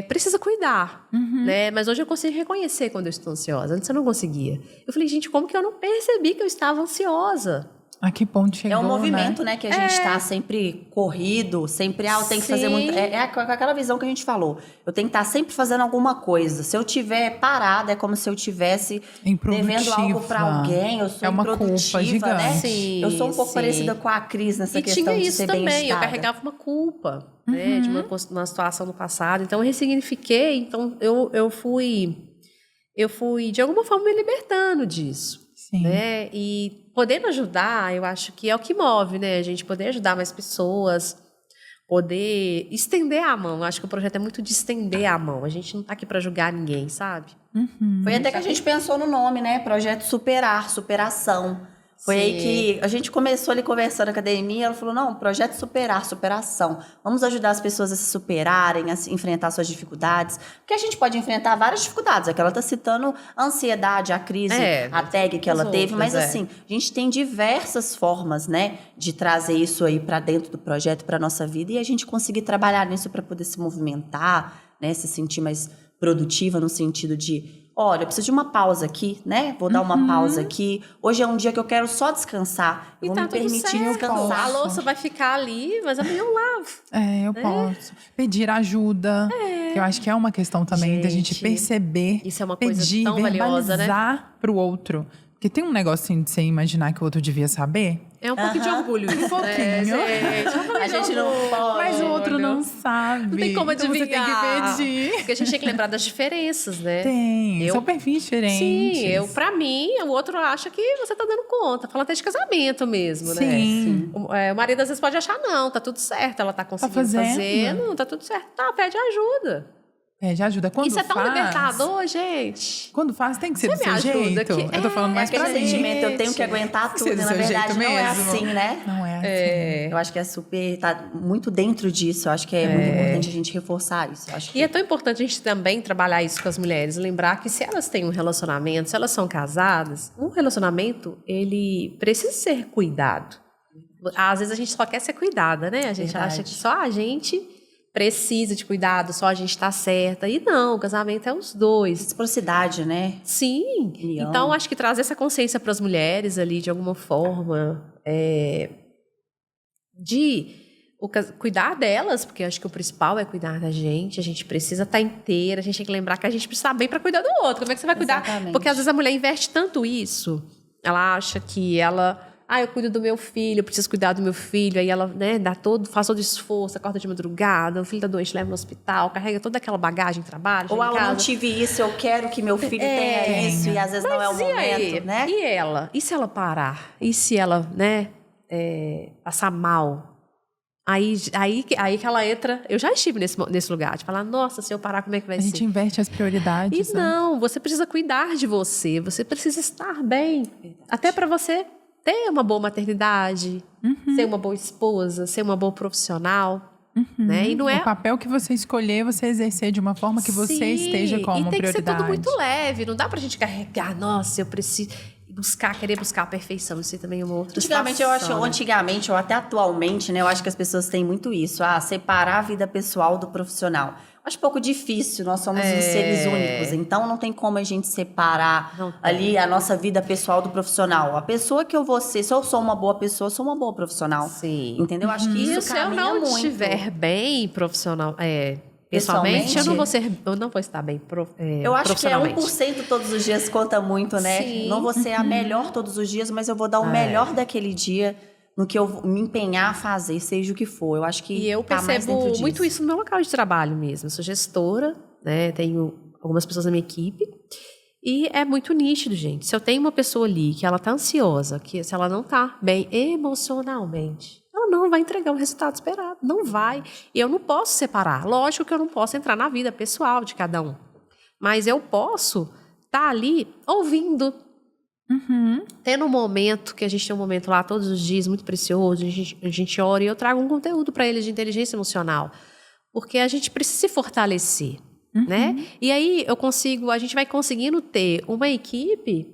precisa cuidar, né? Mas hoje eu consigo reconhecer quando eu estou ansiosa. Antes eu não conseguia. Eu falei, gente, como que eu não percebi que eu estava ansiosa? A que ponto chegou, É um movimento, né, que a gente está sempre corrido, sempre, eu tenho que fazer muito... com aquela visão que a gente falou. Eu tenho que estar sempre fazendo alguma coisa. Se eu tiver parada, é como se eu estivesse devendo algo para alguém. Eu sou uma culpa gigante. né? Sim, eu sou um pouco parecida com a Cris nessa questão tinha de isso ser também, eu bem-estada. carregava uma culpa, né, de uma situação no passado. Então eu ressignifiquei, então eu fui de alguma forma me libertando disso. Sim. Né? E podendo ajudar, eu acho que é o que move, né? A gente poder ajudar mais pessoas, poder estender a mão. Eu acho que o projeto é muito de estender a mão. A gente não tá aqui para julgar ninguém, sabe? Foi até que a gente pensou no nome, né? Projeto Superar, superação. Foi aí que a gente começou ali conversando na academia, ela falou, não, projeto Superar, superação. Vamos ajudar as pessoas a se superarem, a enfrentar suas dificuldades. Porque a gente pode enfrentar várias dificuldades. É que ela está citando a ansiedade, a crise, a tag que ela teve. Mas assim, a gente tem diversas formas, né, de trazer isso aí para dentro do projeto, para nossa vida. E a gente conseguir trabalhar nisso para poder se movimentar, né, se sentir mais produtiva no sentido de olha, eu preciso de uma pausa aqui, né? Vou dar uma pausa aqui. Hoje é um dia que eu quero só descansar. E Vou tá me tudo permitir certo. descansar. A louça vai ficar ali, mas amanhã eu lavo. Eu posso. Pedir ajuda. Que eu acho que é uma questão também da gente Gente, perceber. isso é uma coisa pedir, tão valiosa, né? verbalizar pro outro. Porque tem um negocinho de você imaginar que o outro devia saber. É um pouquinho de orgulho isso, Um pouquinho. né, gente? A gente não pode. Mas o outro não sabe. Não tem como Então você tem adivinhar. que pedir. Porque a gente tem que lembrar das diferenças, né? Tem. São perfis diferentes. Sim, pra mim, o outro acha que você tá dando conta. Fala até de casamento mesmo, né? Sim. O marido às vezes pode achar, não, tá tudo certo, ela tá conseguindo fazendo. fazer, não, tá tudo certo. Tá, pede ajuda. Pede ajuda. Quando Isso é tão faz, libertador, gente. Quando faz, tem que ser Você do me seu ajuda jeito. aqui. Eu tô falando É mais aquele pra mim. sentimento, eu tenho que aguentar tudo. Ser E do na seu verdade, jeito não é mesmo. assim, né? Não é assim. Eu acho que é super... Tá muito dentro disso. Eu acho que é muito importante a gente reforçar isso. Eu acho que... E é tão importante a gente também trabalhar isso com as mulheres, lembrar que se elas têm um relacionamento, se elas são casadas, um relacionamento, ele precisa ser cuidado. Às vezes a gente só quer ser cuidada, né? A gente Verdade. acha que só a gente precisa de cuidado, só a gente tá certa. E não, o casamento é os dois. Reciprocidade, né? Sim. União. Então, acho que trazer essa consciência para as mulheres ali, de alguma forma, cuidar delas, porque acho que o principal é cuidar da gente. A gente precisa estar inteira, a gente tem que lembrar que a gente precisa estar bem para cuidar do outro. Como é que você vai cuidar? Exatamente. Porque às vezes a mulher investe tanto isso, ela acha que ela... eu cuido do meu filho, eu preciso cuidar do meu filho. Aí ela, né, faz todo esforço, acorda de madrugada, o filho tá doente, leva no hospital, carrega toda aquela bagagem de trabalho, Ou chega em eu não casa. tive isso, eu quero que meu filho tenha isso, e às vezes não é o Mas e aí? momento, né? E ela? E se ela parar? E se ela, né, passar mal? Aí que ela entra... Eu já estive nesse lugar, de falar, nossa, se eu parar, como é que vai A ser? gente inverte as prioridades. E né? não, você precisa cuidar de você, você precisa estar bem. Até para você ter uma boa maternidade, ser uma boa esposa, ser uma boa profissional. Né? E não é... O papel que você escolher, você exercer de uma forma que você Sim, esteja como e tem prioridade. que ser tudo muito leve. Não dá pra gente carregar, nossa, eu preciso querer buscar a perfeição. Isso aí também é uma outra Antigamente, situação, antigamente, ou até atualmente, né? Eu acho que as pessoas têm muito isso. Separar a vida pessoal do profissional. Acho pouco difícil, nós somos uns seres únicos. Então, não tem como a gente separar ali a nossa vida pessoal do profissional. A pessoa que eu vou ser, se eu sou uma boa pessoa, eu sou uma boa profissional. Sim. Entendeu? Acho que isso E se eu caminha não muito. estiver bem pessoalmente, eu não vou estar bem Eu acho que é profissionalmente. 1% todos os dias conta muito, né? Sim. Não vou ser a melhor todos os dias, mas eu vou dar o melhor daquele dia no que eu vou me empenhar a fazer, seja o que for. Eu acho que E eu tá mais dentro percebo disso. muito isso no meu local de trabalho mesmo. Eu sou gestora, né? Tenho algumas pessoas na minha equipe. E é muito nítido, gente. Se eu tenho uma pessoa ali que ela tá ansiosa, que se ela não tá bem emocionalmente, ela não vai entregar o resultado esperado. Não vai. E eu não posso separar. Lógico que eu não posso entrar na vida pessoal de cada um. Mas eu posso estar ali ouvindo. Tendo um momento, que a gente tem um momento lá todos os dias muito precioso, a gente ora e eu trago um conteúdo para eles de inteligência emocional. Porque a gente precisa se fortalecer, né? E aí a gente vai conseguindo ter uma equipe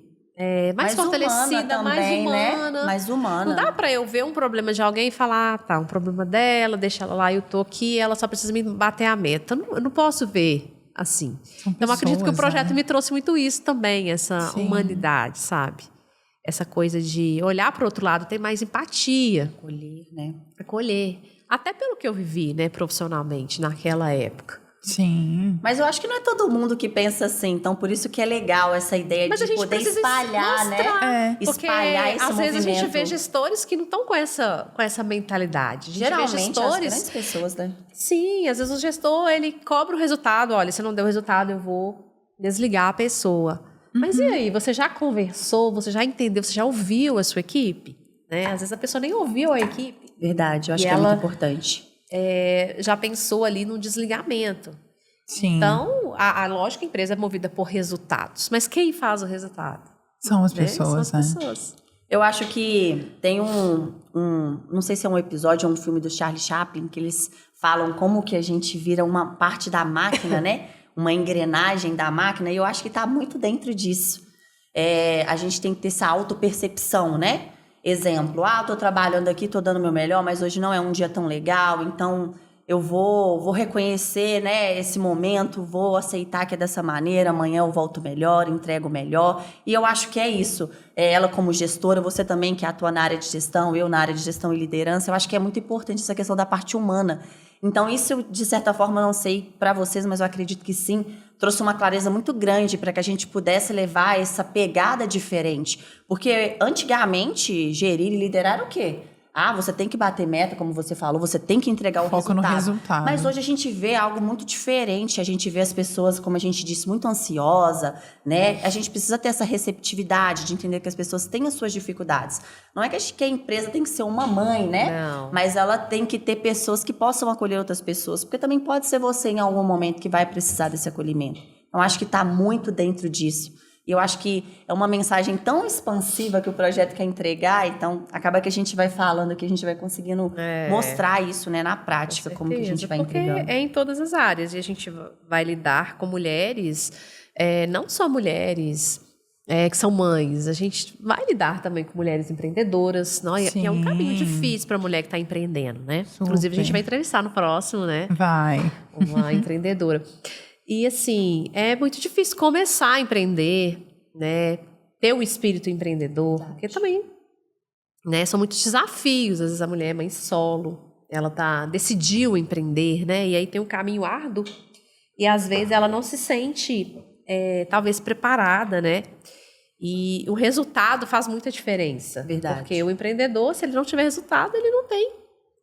mais fortalecida, humana mais também, humana. né? Mais humana. Não dá pra eu ver um problema de alguém e falar, tá, um problema dela, deixa ela lá, eu tô aqui, ela só precisa me bater a meta. Eu não posso ver assim. Então, eu acredito que o projeto me trouxe muito isso também, essa humanidade, sabe? Essa coisa de olhar para o outro lado, ter mais empatia. Acolher, né? Acolher. Até pelo que eu vivi, né, profissionalmente, naquela época. Sim. Mas eu acho que não é todo mundo que pensa assim, então por isso que é legal essa ideia Mas a de gente poder precisa espalhar, mostrar, né? Porque Espalhar esse às movimento. vezes a gente vê gestores que não estão com essa mentalidade. A gente Geralmente, vê gestores... as grandes pessoas, né? Sim, às vezes o gestor, ele cobra o resultado. Olha, se não deu resultado, eu vou desligar a pessoa. Mas e aí? Você já conversou? Você já entendeu? Você já ouviu a sua equipe? Né? Às vezes a pessoa nem ouviu a equipe. Verdade, eu acho E que é ela- muito importante. Já pensou ali no desligamento. Sim. Então, a lógica, a empresa é movida por resultados. Mas quem faz o resultado? São as Né? pessoas, São as né? pessoas. Eu acho que tem não sei se é um episódio ou um filme do Charlie Chaplin, que eles falam como que a gente vira uma parte da máquina, né? Uma engrenagem da máquina, e eu acho que tá muito dentro disso. A gente tem que ter essa autopercepção, né? Exemplo, tô trabalhando aqui, tô dando o meu melhor, mas hoje não é um dia tão legal, então eu vou reconhecer, né, esse momento, vou aceitar que é dessa maneira, amanhã eu volto melhor, entrego melhor. E eu acho que é isso. Ela como gestora, você também que atua na área de gestão, eu na área de gestão e liderança, eu acho que é muito importante essa questão da parte humana. Então, isso, de certa forma, eu não sei para vocês, mas eu acredito que sim, trouxe uma clareza muito grande para que a gente pudesse levar essa pegada diferente. Porque, antigamente, gerir e liderar era o quê? Você tem que bater meta, como você falou, você tem que entregar o Foco no resultado. Mas hoje a gente vê algo muito diferente, a gente vê as pessoas, como a gente disse, muito ansiosa, né? A gente precisa ter essa receptividade de entender que as pessoas têm as suas dificuldades. Não é que a empresa tem que ser uma mãe, né? Não. Mas ela tem que ter pessoas que possam acolher outras pessoas, porque também pode ser você em algum momento que vai precisar desse acolhimento. Então, acho que está muito dentro disso. E eu acho que é uma mensagem tão expansiva que o projeto quer entregar, então acaba que a gente vai falando, que a gente vai conseguindo mostrar isso, né, na prática, como que a gente vai entregando. Porque é em todas as áreas, e a gente vai lidar com mulheres, não só mulheres que são mães, a gente vai lidar também com mulheres empreendedoras, não? E é um caminho difícil para a mulher que está empreendendo, né? Super. Inclusive, a gente vai entrevistar no próximo, né? Vai. Uma empreendedora. E, assim, é muito difícil começar a empreender, né? Ter o espírito empreendedor, porque também, né? São muitos desafios. Às vezes a mulher é mãe solo, ela decidiu empreender, né? E aí tem um caminho árduo e, às vezes, ela não se sente, talvez, preparada, né? E o resultado faz muita diferença. Verdade. Porque o empreendedor, se ele não tiver resultado, ele não tem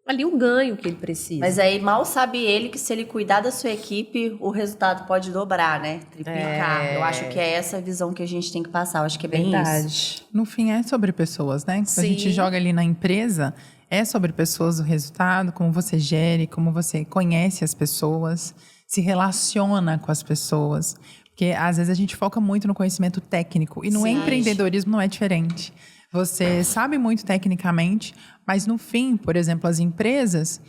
ali o ganho que ele precisa. Mas aí mal sabe ele que se ele cuidar da sua equipe, o resultado pode dobrar, né? Triplicar. Eu acho que é essa visão que a gente tem que passar. Eu acho que é bem isso. No fim, é sobre pessoas, né? Quando a gente Sim. joga ali na empresa, é sobre pessoas o resultado, como você gere, como você conhece as pessoas, se relaciona com as pessoas. Porque, às vezes, a gente foca muito no conhecimento técnico. E no empreendedorismo não é diferente. Você sabe muito tecnicamente, mas no fim, por exemplo, as empresas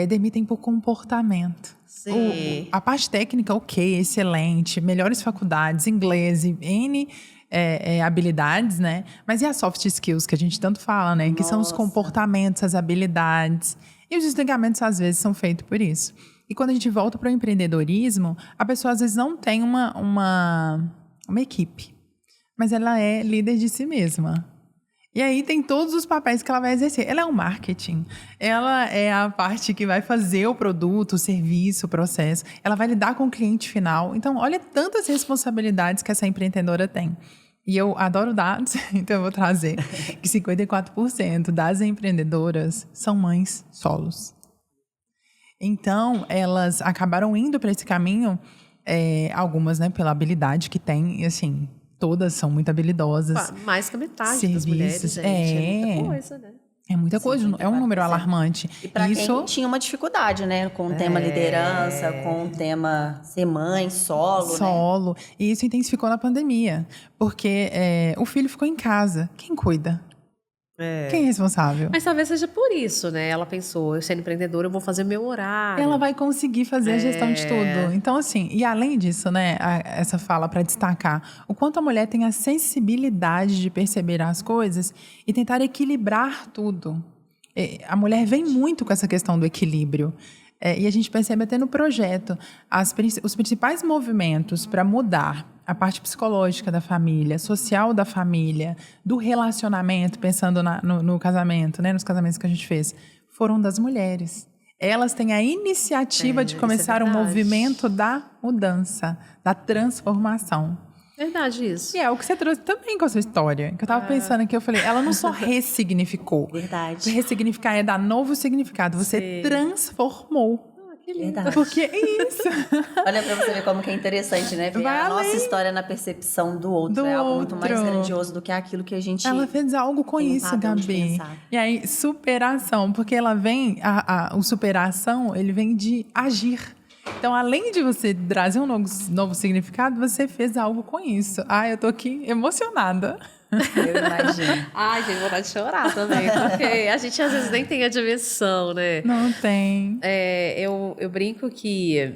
demitem por comportamento. Sim. A parte técnica, ok, excelente, melhores faculdades, inglês e N habilidades, né? Mas e as soft skills que a gente tanto fala, né? Que são os comportamentos, as habilidades. E os desligamentos, às vezes, são feitos por isso. E quando a gente volta para o empreendedorismo, a pessoa, às vezes, não tem uma equipe. Mas ela é líder de si mesma. E aí tem todos os papéis que ela vai exercer. Ela é o marketing, ela é a parte que vai fazer o produto, o serviço, o processo. Ela vai lidar com o cliente final. Então, olha tantas responsabilidades que essa empreendedora tem. E eu adoro dados, então eu vou trazer que 54% das empreendedoras são mães solos. Então, elas acabaram indo para esse caminho, algumas, né, pela habilidade que tem, e assim... Todas são muito habilidosas. Mais que a metade das mulheres, gente. É muita coisa, né? É muita coisa, é um número alarmante. E para quem tinha uma dificuldade, né? Com o tema liderança, com o tema ser mãe, solo, né? E isso intensificou na pandemia. Porque o filho ficou em casa. Quem cuida? Quem é responsável? Mas talvez seja por isso, né? Ela pensou, eu sendo empreendedora, eu vou fazer meu horário. Ela vai conseguir fazer a gestão de tudo. Então, assim, e além disso, né? Essa fala para destacar o quanto a mulher tem a sensibilidade de perceber as coisas e tentar equilibrar tudo. A mulher vem muito com essa questão do equilíbrio. E a gente percebe até no projeto os principais movimentos para mudar a parte psicológica da família, social da família, do relacionamento, pensando no casamento, né, nos casamentos que a gente fez, foram das mulheres. Elas têm a iniciativa de começar um movimento da mudança, da transformação. Verdade isso. E é o que você trouxe também com a sua história. Que eu tava pensando aqui, eu falei, ela não só ressignificou. Verdade. Ressignificar é dar novo significado. Você transformou. Que lindo. Verdade. Porque é isso. Olha pra você ver como que é interessante, né? Ver a nossa história na percepção do outro. É algo muito mais grandioso do que aquilo que a gente... Ela fez algo com isso, Gabi. E aí, superação. Porque ela vem... O superação, ele vem de agir. Então, além de você trazer um novo significado, você fez algo com isso. Eu tô aqui emocionada. Eu imagino. Ai, gente, vontade de chorar também. Porque a gente, às vezes, nem tem a dimensão, né? Não tem. Eu brinco que...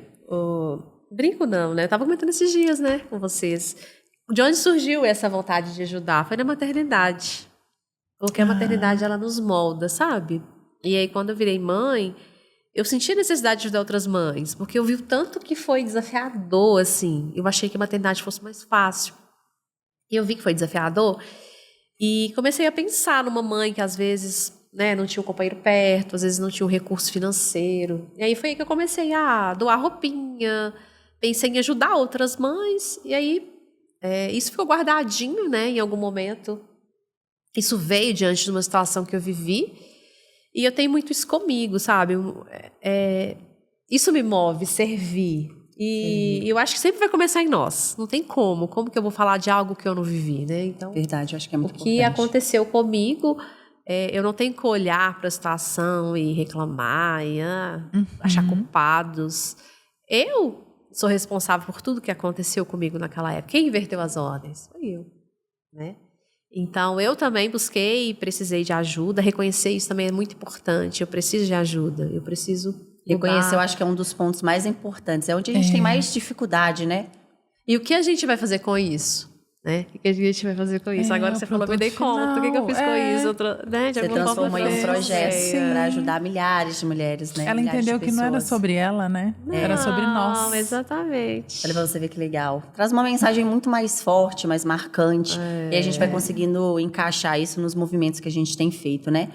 Brinco não, né? Eu tava comentando esses dias, né, com vocês. De onde surgiu essa vontade de ajudar? Foi na maternidade. Porque a maternidade, ela nos molda, sabe? E aí, quando eu virei mãe... eu senti a necessidade de ajudar outras mães, porque eu vi o tanto que foi desafiador, assim. Eu achei que a maternidade fosse mais fácil. E eu vi que foi desafiador e comecei a pensar numa mãe que às vezes, né, não tinha um companheiro perto, às vezes não tinha um recurso financeiro. E aí foi aí que eu comecei a doar roupinha, pensei em ajudar outras mães, e aí isso ficou guardadinho, né, em algum momento. Isso veio diante de uma situação que eu vivi, e eu tenho muito isso comigo, sabe? Isso me move, servir. E eu acho que sempre vai começar em nós. Não tem como. Como que eu vou falar de algo que eu não vivi, né? Então, Verdade, eu acho que é muito importante. O que aconteceu comigo, eu não tenho que olhar para a situação e reclamar e achar culpados. Eu sou responsável por tudo que aconteceu comigo naquela época. Quem inverteu as ordens? Foi eu, né? Então, eu também busquei e precisei de ajuda. Reconhecer isso também é muito importante. Eu preciso de ajuda. Eu preciso reconhecer, eu acho que é um dos pontos mais importantes. É onde a gente tem mais dificuldade, né? E o que a gente vai fazer com isso? Né? O que a gente vai fazer com isso? Agora que você falou, me dei conta. O que eu fiz com isso? Né? Você transformou em um projeto para ajudar milhares de mulheres, né? Ela entendeu que não era sobre ela, né? Era sobre nós. Não, exatamente. Olha pra você ver que legal. Traz uma mensagem muito mais forte, mais marcante. E a gente vai conseguindo encaixar isso nos movimentos que a gente tem feito, né?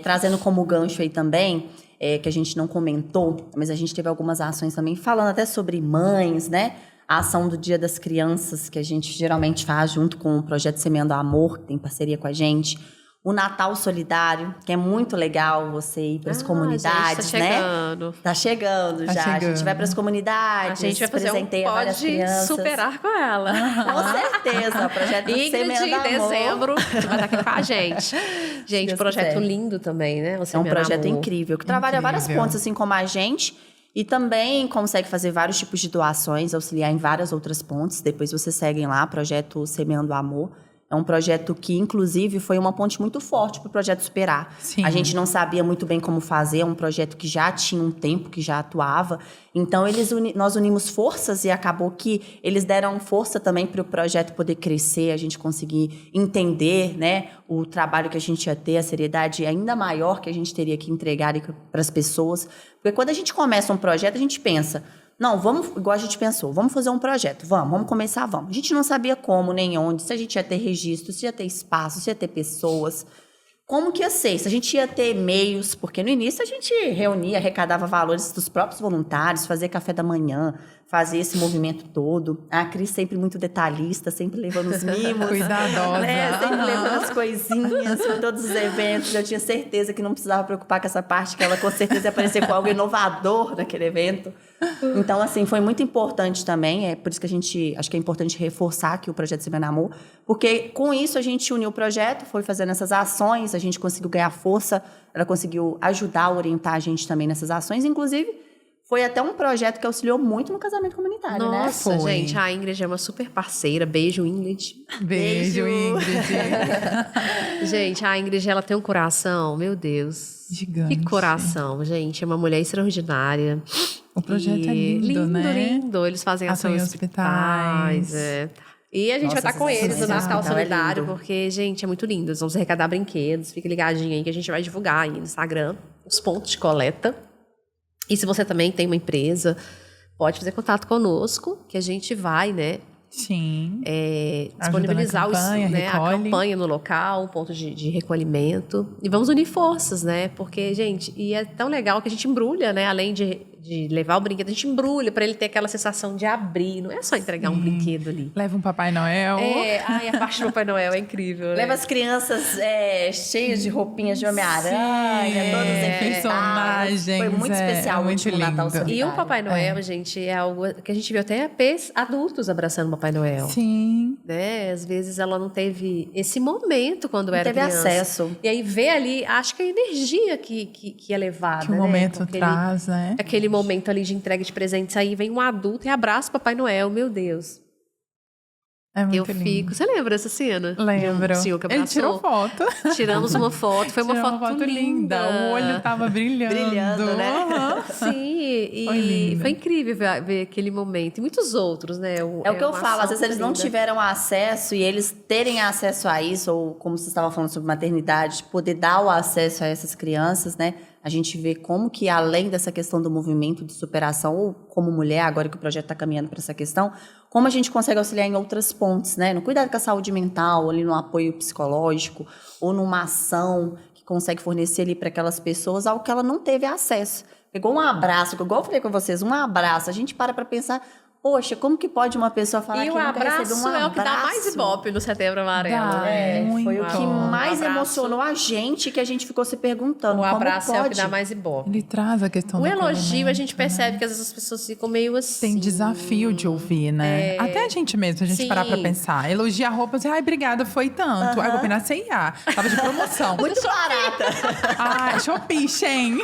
Trazendo como gancho aí também... que a gente não comentou, mas a gente teve algumas ações também, falando até sobre mães, né? A ação do Dia das Crianças, que a gente geralmente faz junto com o Projeto Semeando Amor, que tem parceria com a gente. O Natal Solidário, que é muito legal você ir para as comunidades, gente, tá chegando. né? Tá chegando já. A gente vai para as comunidades, a gente vai fazer Pode Superar com ela. Com certeza, o Projeto Semeando Amor. Em dezembro, vai estar aqui com a gente. Gente, projeto lindo também, né? É um projeto incrível, que trabalha várias pontes, assim como a gente, e também consegue fazer vários tipos de doações, auxiliar em várias outras pontes. Depois vocês seguem lá, Projeto Semeando Amor. É um projeto que, inclusive, foi uma ponte muito forte para o projeto Superar. Sim. A gente não sabia muito bem como fazer, é um projeto que já tinha um tempo, que já atuava. Então, nós unimos forças e acabou que eles deram força também para o projeto poder crescer, a gente conseguir entender, né, o trabalho que a gente ia ter, a seriedade ainda maior que a gente teria que entregar para as pessoas. Porque quando a gente começa um projeto, a gente pensa... Não, vamos, igual a gente pensou, vamos fazer um projeto, vamos começar, vamos. A gente não sabia como, nem onde, se a gente ia ter registro, se ia ter espaço, se ia ter pessoas, como que ia ser, se a gente ia ter meios, porque no início a gente reunia, arrecadava valores dos próprios voluntários, fazia café da manhã, fazia esse movimento todo. A Cris sempre muito detalhista, sempre levando os mimos. Cuidadosa. Né? Sempre levando as coisinhas para todos os eventos. Eu tinha certeza que não precisava preocupar com essa parte, que ela com certeza ia aparecer com algo inovador naquele evento. Então, assim, foi muito importante também. É por isso que a gente... Acho que é importante reforçar aqui o Projeto Semeando Amor, porque com isso a gente uniu o projeto, foi fazendo essas ações, a gente conseguiu ganhar força, ela conseguiu ajudar, orientar a gente também nessas ações, inclusive... Foi até um projeto que auxiliou muito no casamento comunitário, né? Nossa, gente, a Ingrid é uma super parceira. Beijo, Ingrid. Beijo, Ingrid. Gente, a Ingrid, ela tem um coração, meu Deus. Gigante. Que coração, gente. É uma mulher extraordinária. O projeto é lindo, né? Lindo. Eles fazem ação em hospitais. E a gente vai estar com eles no Natal Solidário, porque, gente, é muito lindo. Eles vão arrecadar brinquedos. Fica ligadinho aí que a gente vai divulgar aí no Instagram os pontos de coleta. E se você também tem uma empresa, pode fazer contato conosco, que a gente vai, né? Sim. disponibilizar a campanha no local, um ponto de recolhimento. E vamos unir forças, né? Porque, gente, e é tão legal que a gente embrulha, né? Além de levar o brinquedo, a gente embrulha para ele ter aquela sensação de abrir. Não é só entregar um brinquedo ali. Leva um Papai Noel. A parte do Papai Noel é incrível, né? Leva as crianças cheias de roupinhas de Homem-Aranha, todos enfeitados. Personagens. Foi muito especial o último Natal Solidário. E o Papai Noel, gente, é algo que a gente viu até adultos abraçando o Papai Noel. Sim. Né? Às vezes ela não teve esse momento quando era criança. Não teve acesso. E aí vê ali, acho que a energia que é levada, que o momento traz, né? Aquele momento ali de entrega de presentes, aí vem um adulto e abraça o Papai Noel, meu Deus. É muito lindo. Você lembra dessa cena? Lembro. Senhor que abraçou. Ele tirou foto. Tiramos uma foto. Foi uma foto linda. O olho tava brilhando. Brilhando, né? Sim. E foi incrível ver aquele momento. E muitos outros, né? É o que eu falo. Às vezes eles não tiveram acesso e eles terem acesso a isso, ou como você estava falando sobre maternidade, poder dar o acesso a essas crianças, né? A gente vê como que, além dessa questão do movimento de superação, ou como mulher, agora que o projeto está caminhando para essa questão, como a gente consegue auxiliar em outras pontes, né? No cuidado com a saúde mental, ali no apoio psicológico, ou numa ação que consegue fornecer ali para aquelas pessoas algo que ela não teve acesso. Pegou um abraço, igual eu falei com vocês, um abraço. A gente para pensar, poxa, como que pode uma pessoa falar E que o nunca abraço recebeu um abraço? é o que dá mais ibope no Setembro Amarelo. Dá, né? Foi o que mais Um abraço. emocionou a gente, que a gente ficou se perguntando, O como abraço pode? é o que dá mais ibope. Ele traz a questão O do elogio, a gente acolhimento, percebe né? que às vezes as pessoas ficam meio assim. Tem desafio de ouvir, né? Até a gente mesmo, a gente Sim. parar pra pensar. Elogia a roupa, assim, ai, obrigada, foi tanto. Aí eu vou pedir C&A, tava de promoção. Muito barata. Ai, Shopee, Shein.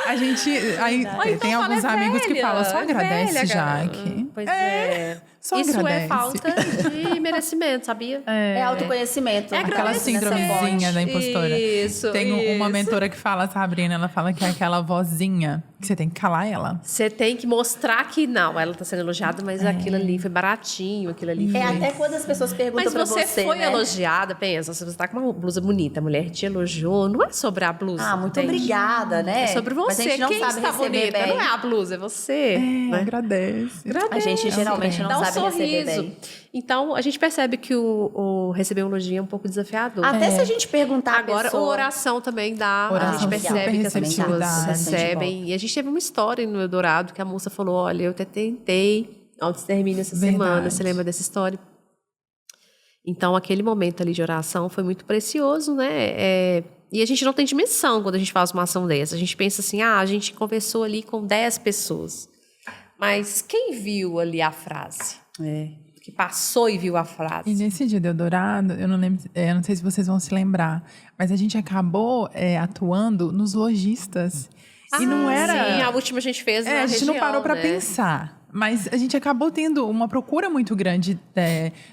A gente, aí Ou então tem fala, alguns é amigos que velha, falam, só é agradece, velha, cara. Jaque. Pois é. Só Isso agradece. é falta de merecimento, sabia? É autoconhecimento. É Aquela agradecer. síndromezinha da impostora. Isso, Tem uma isso. mentora que fala, Sabrina, ela fala que é aquela vozinha que você tem que calar ela. Você tem que mostrar que não, ela tá sendo elogiada, mas aquilo ali foi baratinho, aquilo ali foi... É até quando as pessoas perguntam Mas pra você foi né? elogiada, pensa, se você tá com uma blusa bonita, a mulher te elogiou, não é sobre a blusa. Ah, muito entende? obrigada, né? É sobre Mas a você. gente não Quem sabe está receber bonita bem. não é a blusa, é você. né? Agradece. A gente geralmente não Dá um sabe receber sorriso. bem. Então, a gente percebe que o receber um elogio é um pouco desafiador. Até se a gente perguntar Agora, a pessoa... a oração também dá. A Oração gente percebe que as super pessoas receptividade. recebem. E a gente teve uma história no Eldorado que a moça falou: olha, eu até tentei autoextermínio essa Verdade. semana. Você lembra dessa história? Então, aquele momento ali de oração foi muito precioso, né? E a gente não tem dimensão quando a gente faz uma ação dessa. A gente pensa assim, a gente conversou ali com 10 pessoas. Mas quem viu ali a frase? Que passou e viu a frase. E nesse dia de Eldorado, eu não lembro, eu não sei se vocês vão se lembrar, mas a gente acabou atuando nos lojistas. E não era... Sim, a última a gente fez na a gente região, não parou para né? pensar. Mas a gente acabou tendo uma procura muito grande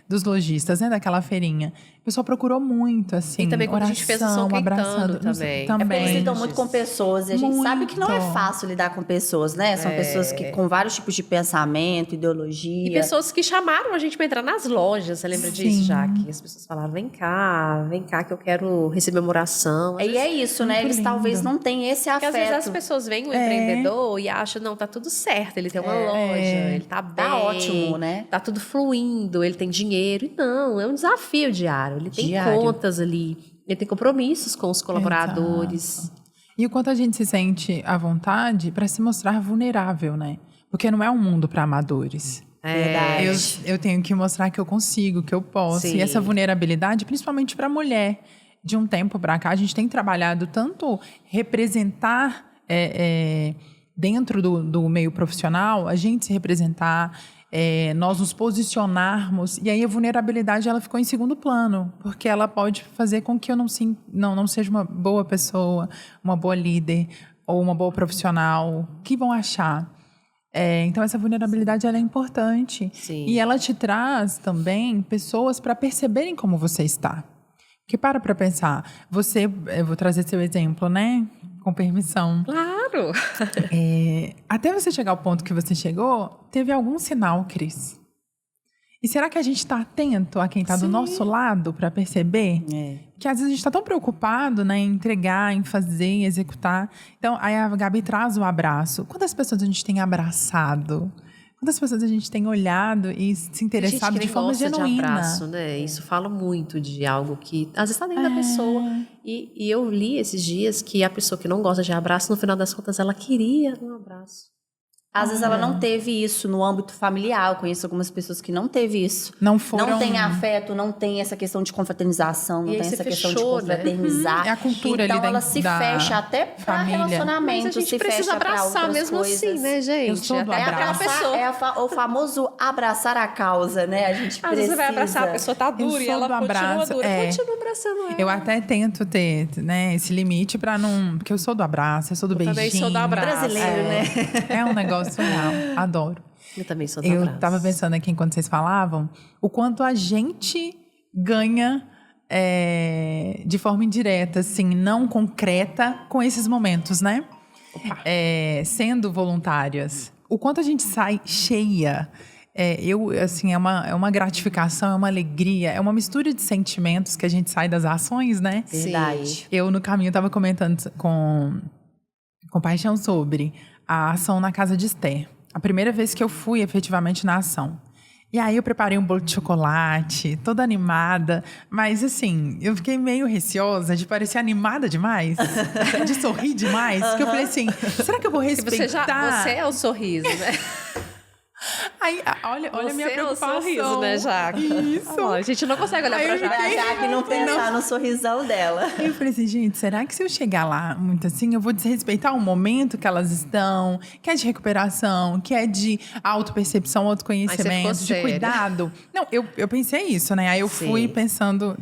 dos lojistas, né? Daquela feirinha. O pessoal procurou muito, assim, E também quando a gente fez o São Caetano abraçando. também. É porque eles Também. lidam muito com pessoas. E a gente sabe que não é Muito. fácil lidar com pessoas, né? São pessoas que com vários tipos de pensamento, ideologia. E pessoas que chamaram a gente para entrar nas lojas. Você lembra disso, Sim. Jaque? As pessoas falaram, vem cá que eu quero receber uma oração. Às E é isso, né? Muito Eles lindo. talvez não tenham esse Porque às vezes as afeto. pessoas veem o empreendedor e acham, não, tá tudo certo, ele tem uma loja, ele tá bem. Tá ótimo, né? Tá tudo fluindo, ele tem dinheiro. E não, é um desafio diário. Ele tem Diário. contas ali, ele tem compromissos com os colaboradores. E o quanto a gente se sente à vontade para se mostrar vulnerável, né? Porque não é um mundo para amadores. Verdade. Eu tenho que mostrar que eu consigo, que eu posso. Sim. E essa vulnerabilidade, principalmente para a mulher, de um tempo para cá, a gente tem trabalhado tanto representar dentro do meio profissional, a gente se representar, nós nos posicionarmos. E aí a vulnerabilidade ela ficou em segundo plano, porque ela pode fazer com que eu não seja uma boa pessoa, uma boa líder ou uma boa profissional. O que vão achar? Então, essa vulnerabilidade ela é importante. Sim. E ela te traz também pessoas para perceberem como você está. Porque para pensar, eu vou trazer seu exemplo, né? Com permissão. Claro! Até você chegar ao ponto que você chegou, teve algum sinal, Cris? E será que a gente está atento a quem está do nosso lado para perceber? Que às vezes a gente está tão preocupado, né, em entregar, em fazer, em executar. Então, aí a Gabi traz o abraço. Quantas pessoas a gente tem abraçado? Quantas pessoas a gente tem olhado e se interessado Gente que de nem forma gosta genuína? de abraço, né? Isso fala muito de algo que às vezes está dentro da pessoa. E eu li esses dias que a pessoa que não gosta de abraço, no final das contas, ela queria um abraço. Às vezes ela não teve isso no âmbito familiar. Eu conheço algumas pessoas que não teve isso. Não foram... Não tem afeto, não tem essa questão de confraternização, não E aí tem você essa questão de fechou, né? confraternizar. É a cultura então ali ela dentro se da fecha até pra família. relacionamento, Mas a gente se precisa fecha pra abraçar outras mesmo coisas. assim, né, gente? Eu sou do Até aquela abraço. pessoa. O famoso abraçar a causa, né? A gente Às precisa. vezes você vai abraçar, a pessoa tá dura e sou ela do continua abraço, dura. Continua abraçando ela. Eu até tento ter, né, esse limite para não... Porque eu sou do abraço, eu sou do beijinho. também sou do abraço. Brasileiro, né? É um negócio real. Adoro. Eu também sou do Eu abraço. tava pensando aqui enquanto vocês falavam, o quanto a gente ganha de forma indireta, assim, não concreta, com esses momentos, né? Sendo voluntárias. O quanto a gente sai cheia. Assim, é uma gratificação, é uma alegria, é uma mistura de sentimentos que a gente sai das ações, né? Verdade. Eu, no caminho, estava comentando com Compaixão sobre a ação na casa de Esther. A primeira vez que eu fui efetivamente na ação. E aí eu preparei um bolo de chocolate, toda animada. Mas assim, eu fiquei meio receosa de parecer animada demais. De sorrir demais. Porque eu falei assim, será que eu vou respeitar? Você é o sorriso, né? Aí, olha a minha Você é o preocupação. sorriso, né, Jaque? Isso. A gente não consegue olhar pra Jaque. Pra Jaque não pensar no sorrisão dela. Eu falei assim, gente, será que se eu chegar lá muito assim, eu vou desrespeitar o momento que elas estão, que é de recuperação, que é de autopercepção, autoconhecimento, de séria. cuidado? Não, eu pensei isso, né? Aí eu Sim. fui pensando,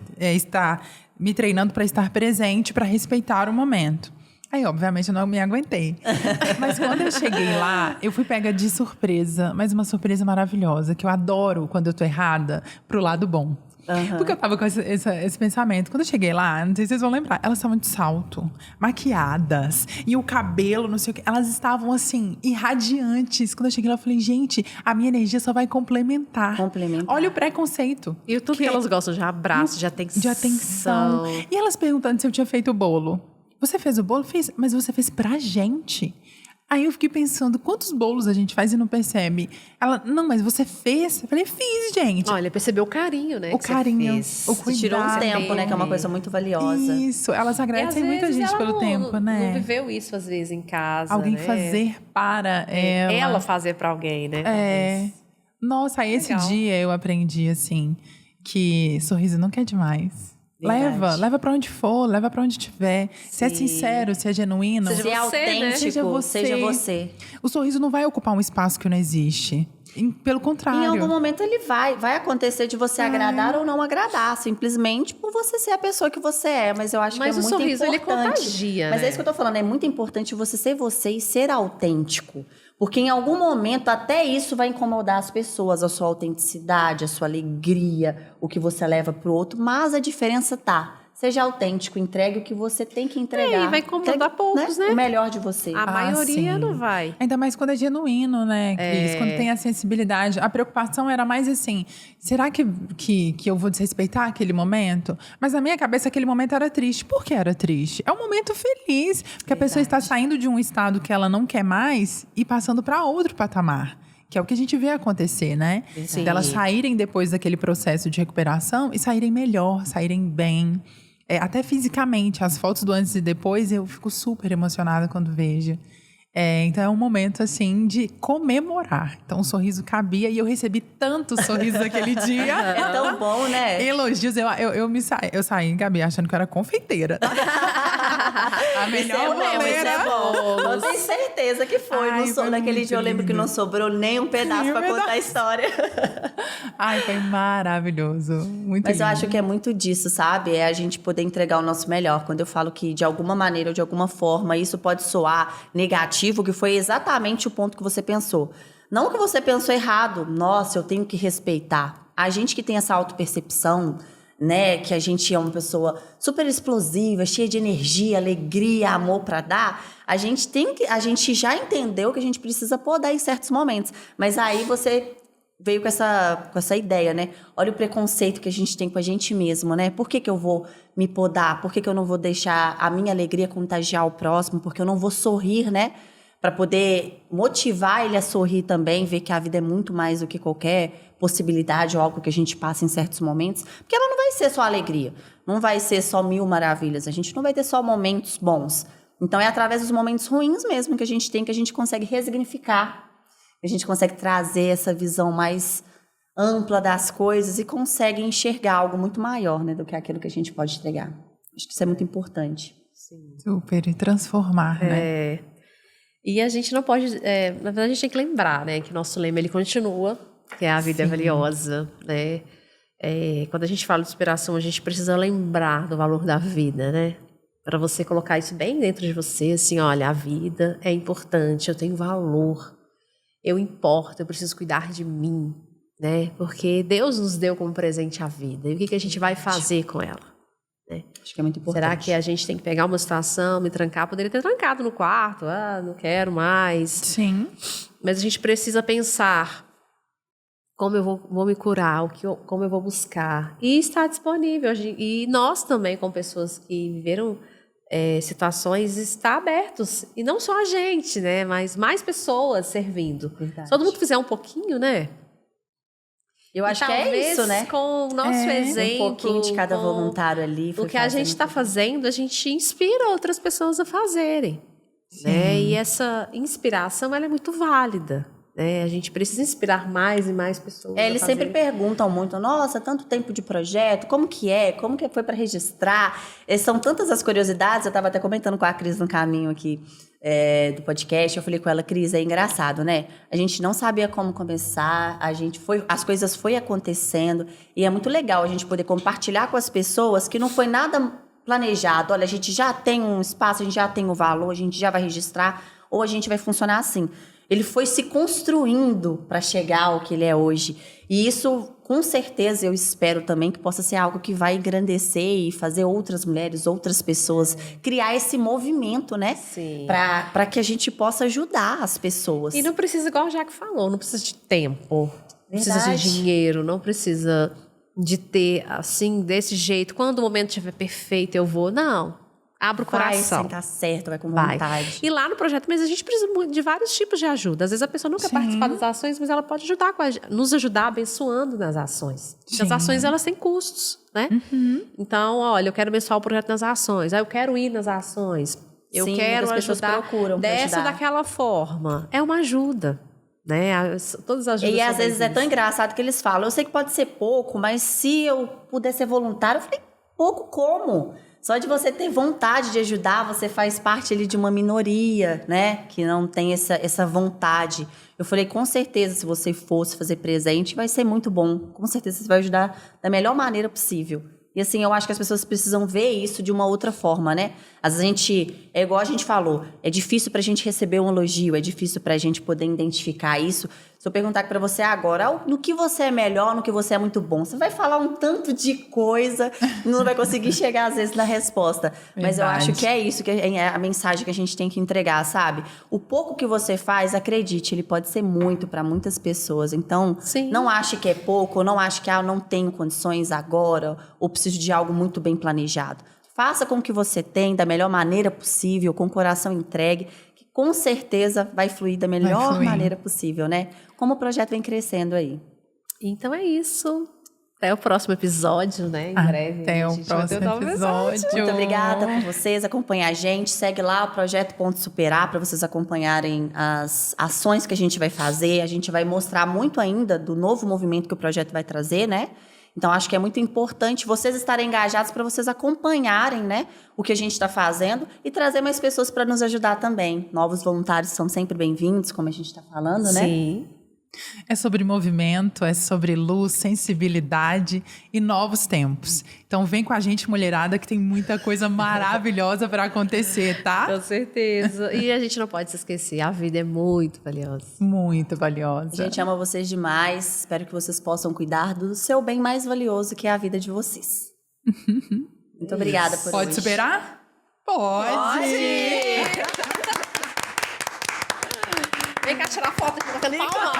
me treinando para estar presente, para respeitar o momento. Aí, obviamente, eu não me aguentei. Mas quando eu cheguei lá, eu fui pega de surpresa, mas uma surpresa maravilhosa, que eu adoro quando eu tô errada, pro lado bom. Porque eu tava com esse pensamento. Quando eu cheguei lá, não sei se vocês vão lembrar, elas estavam de salto, maquiadas, e o cabelo, não sei o que. Elas estavam, assim, irradiantes. Quando eu cheguei lá, eu falei, gente, a minha energia só vai complementar. Olha o preconceito. E tudo que elas gostam de abraço, de atenção. De atenção. E elas perguntando se eu tinha feito o bolo. Você fez o bolo? Fiz. Mas você fez pra gente. Aí eu fiquei pensando, quantos bolos a gente faz e não percebe? Ela, não, mas você fez? Eu falei, fiz, gente. Olha, percebeu o carinho, né? O carinho, fez. o cuidado. Tirou um tempo, né? Que é uma coisa muito valiosa. Isso, elas agradecem muita gente pelo tempo, né? Não viveu isso, às vezes, em casa, Alguém né? fazer para ela. Ela fazer pra alguém, né? É. Nossa, aí esse Legal. dia eu aprendi, assim, que sorriso nunca é demais. Verdade. Leva pra onde for, leva pra onde tiver. Se é sincero, se é genuíno. Se é você, né? autêntico, seja você. O sorriso não vai ocupar um espaço que não existe. Pelo contrário. Em algum momento ele vai acontecer de você agradar ou não agradar, simplesmente por você ser a pessoa que você é. Mas eu acho Mas que é o muito sorriso, ele importante. contagia, Mas né? é isso que eu tô falando, é muito importante você ser você e ser autêntico. Porque em algum momento até isso vai incomodar as pessoas, a sua autenticidade, a sua alegria, o que você leva pro outro, mas a diferença tá. Seja autêntico, entregue o que você tem que entregar. E vai incomodar poucos, né? O melhor de você. A maioria sim. não vai. Ainda mais quando é genuíno, né, Cris? Quando tem a sensibilidade. A preocupação era mais assim, será que eu vou desrespeitar aquele momento? Mas na minha cabeça, aquele momento era triste. Por que era triste? É um momento feliz. Porque a pessoa está saindo de um estado que ela não quer mais e passando para outro patamar. Que é o que a gente vê acontecer, né? Sim. Delas saírem depois daquele processo de recuperação e saírem melhor, saírem bem. Até fisicamente, as fotos do antes e depois, eu fico super emocionada quando vejo. Então é um momento, assim, de comemorar. Então o sorriso cabia e eu recebi tantos sorrisos aquele dia. É tão bom, né? Elogios. Eu saí, Gabi, achando que eu era confeiteira. A melhor Isso é bom. Eu tenho certeza que foi. Ai, foi Naquele muito dia eu lembro que lindo. não sobrou nem um pedaço pra contar a história. Ai, foi maravilhoso. Muito Mas eu lindo. acho que é muito disso, sabe? É a gente poder entregar o nosso melhor. Quando eu falo que de alguma maneira ou de alguma forma isso pode soar negativo, que foi exatamente o ponto que você pensou. Não que você pensou errado. Nossa, eu tenho que respeitar. A gente que tem essa autopercepção, né? Que a gente é uma pessoa super explosiva, cheia de energia, alegria, amor pra dar. A gente já entendeu que a gente precisa podar em certos momentos. Mas aí você veio com essa ideia, né? Olha o preconceito que a gente tem com a gente mesmo, né? Por que eu vou me podar? Por que eu não vou deixar a minha alegria contagiar o próximo? Porque eu não vou sorrir, né? Para poder motivar ele a sorrir também, ver que a vida é muito mais do que qualquer possibilidade ou algo que a gente passa em certos momentos. Porque ela não vai ser só alegria, não vai ser só mil maravilhas, a gente não vai ter só momentos bons. Então é através dos momentos ruins mesmo que a gente tem, que a gente consegue ressignificar, a gente consegue trazer essa visão mais ampla das coisas e consegue enxergar algo muito maior, né, do que aquilo que a gente pode entregar. Acho que isso é muito importante. Super, e transformar, né? E a gente não pode... na verdade, a gente tem que lembrar, né? Que nosso lema, ele continua, que a vida é valiosa, né? Quando a gente fala de inspiração, a gente precisa lembrar do valor da vida, né? Para você colocar isso bem dentro de você, assim, olha, a vida é importante, eu tenho valor, eu importo, eu preciso cuidar de mim, né? Porque Deus nos deu como presente a vida. E o que a gente vai fazer com ela? Né? Acho que é muito importante. Será que a gente tem que pegar uma situação, me trancar? Poderia ter trancado no quarto, não quero mais. Sim. Mas a gente precisa pensar como eu vou me curar, como eu vou buscar. E está disponível. E nós também, com pessoas que viveram situações está abertos. E não só a gente, né? Mas mais pessoas servindo. Verdade. Se todo mundo fizer um pouquinho, né? Eu acho que é Talvez isso, né? com o nosso exemplo, Um pouquinho de cada com voluntário ali. o que a gente está fazendo, a gente inspira outras pessoas a fazerem. Né? E essa inspiração, ela é muito válida. Né? A gente precisa inspirar mais e mais pessoas. Eles sempre perguntam muito, nossa, tanto tempo de projeto, como que é? Como que foi para registrar? São tantas as curiosidades, eu estava até comentando com a Cris no caminho aqui do podcast, eu falei com ela, Cris, é engraçado, né? A gente não sabia como começar, as coisas foi acontecendo, e é muito legal a gente poder compartilhar com as pessoas que não foi nada planejado. Olha, a gente já tem um espaço, a gente já tem o valor, a gente já vai registrar, ou a gente vai funcionar assim. Ele foi se construindo para chegar ao que ele é hoje. E isso, com certeza, eu espero também que possa ser algo que vai engrandecer e fazer outras mulheres, outras pessoas, criar esse movimento, né? Sim. Para que a gente possa ajudar as pessoas. E não precisa, igual o Jaque falou, não precisa de tempo, não precisa de Verdade. dinheiro, não precisa de ter, assim, desse jeito. Quando o momento estiver perfeito, eu vou. Não. Abra o coração. Vai, tá certo, vai com Vai. vontade. E lá no Projeto Mês a gente precisa de vários tipos de ajuda. Às vezes a pessoa não quer participar das ações, mas ela pode ajudar nos ajudar abençoando nas ações. Porque as ações, elas têm custos, né? Então, olha, eu quero abençoar o projeto nas ações. Eu quero ir nas ações. Eu Sim, quero muitas pessoas ajudar procuram pra dessa ou ajudar. daquela forma. É uma ajuda, né? Todas as ajudas E são às vezes é tão bem-vindas. engraçado que eles falam, eu sei que pode ser pouco, mas se eu puder ser voluntário, eu falei, pouco como? Só de você ter vontade de ajudar, você faz parte ali de uma minoria, né? Que não tem essa vontade. Eu falei, com certeza, se você fosse fazer presente, vai ser muito bom. Com certeza você vai ajudar da melhor maneira possível. E assim, eu acho que as pessoas precisam ver isso de uma outra forma, né? Às vezes a gente, é igual a gente falou, é difícil pra gente receber um elogio, é difícil pra gente poder identificar isso. Se eu perguntar pra você agora, no que você é melhor, no que você é muito bom, você vai falar um tanto de coisa, não vai conseguir chegar às vezes na resposta. Mas eu Verdade. acho que é isso, que é a mensagem que a gente tem que entregar, sabe? O pouco que você faz, acredite, ele pode ser muito pra muitas pessoas. Então, Sim. não ache que é pouco, não ache que eu não tenho condições agora, ou preciso de algo muito bem planejado. Faça com o que você tem da melhor maneira possível, com o coração entregue, que com certeza vai fluir da melhor fluir. maneira possível, né? Como o projeto vem crescendo aí. Então é isso. Até o próximo episódio, né? Em breve. Até a o gente vai ter próximo um novo episódio. Muito obrigada por vocês, acompanhar a gente. Segue lá o Projeto Ponto Superar para vocês acompanharem as ações que a gente vai fazer. A gente vai mostrar muito ainda do novo movimento que o projeto vai trazer, né? Então, acho que é muito importante vocês estarem engajados para vocês acompanharem, né, o que a gente está fazendo e trazer mais pessoas para nos ajudar também. Novos voluntários são sempre bem-vindos, como a gente está falando, né? Sim. É sobre movimento, é sobre luz, sensibilidade e novos tempos. Então vem com a gente, mulherada, que tem muita coisa maravilhosa para acontecer, tá? Com certeza. E a gente não pode se esquecer, a vida é muito valiosa. Muito valiosa. A gente ama vocês demais. Espero que vocês possam cuidar do seu bem mais valioso, que é a vida de vocês. Muito obrigada por Pode hoje. superar? Pode! Vem cá tirar foto aqui, batendo palma.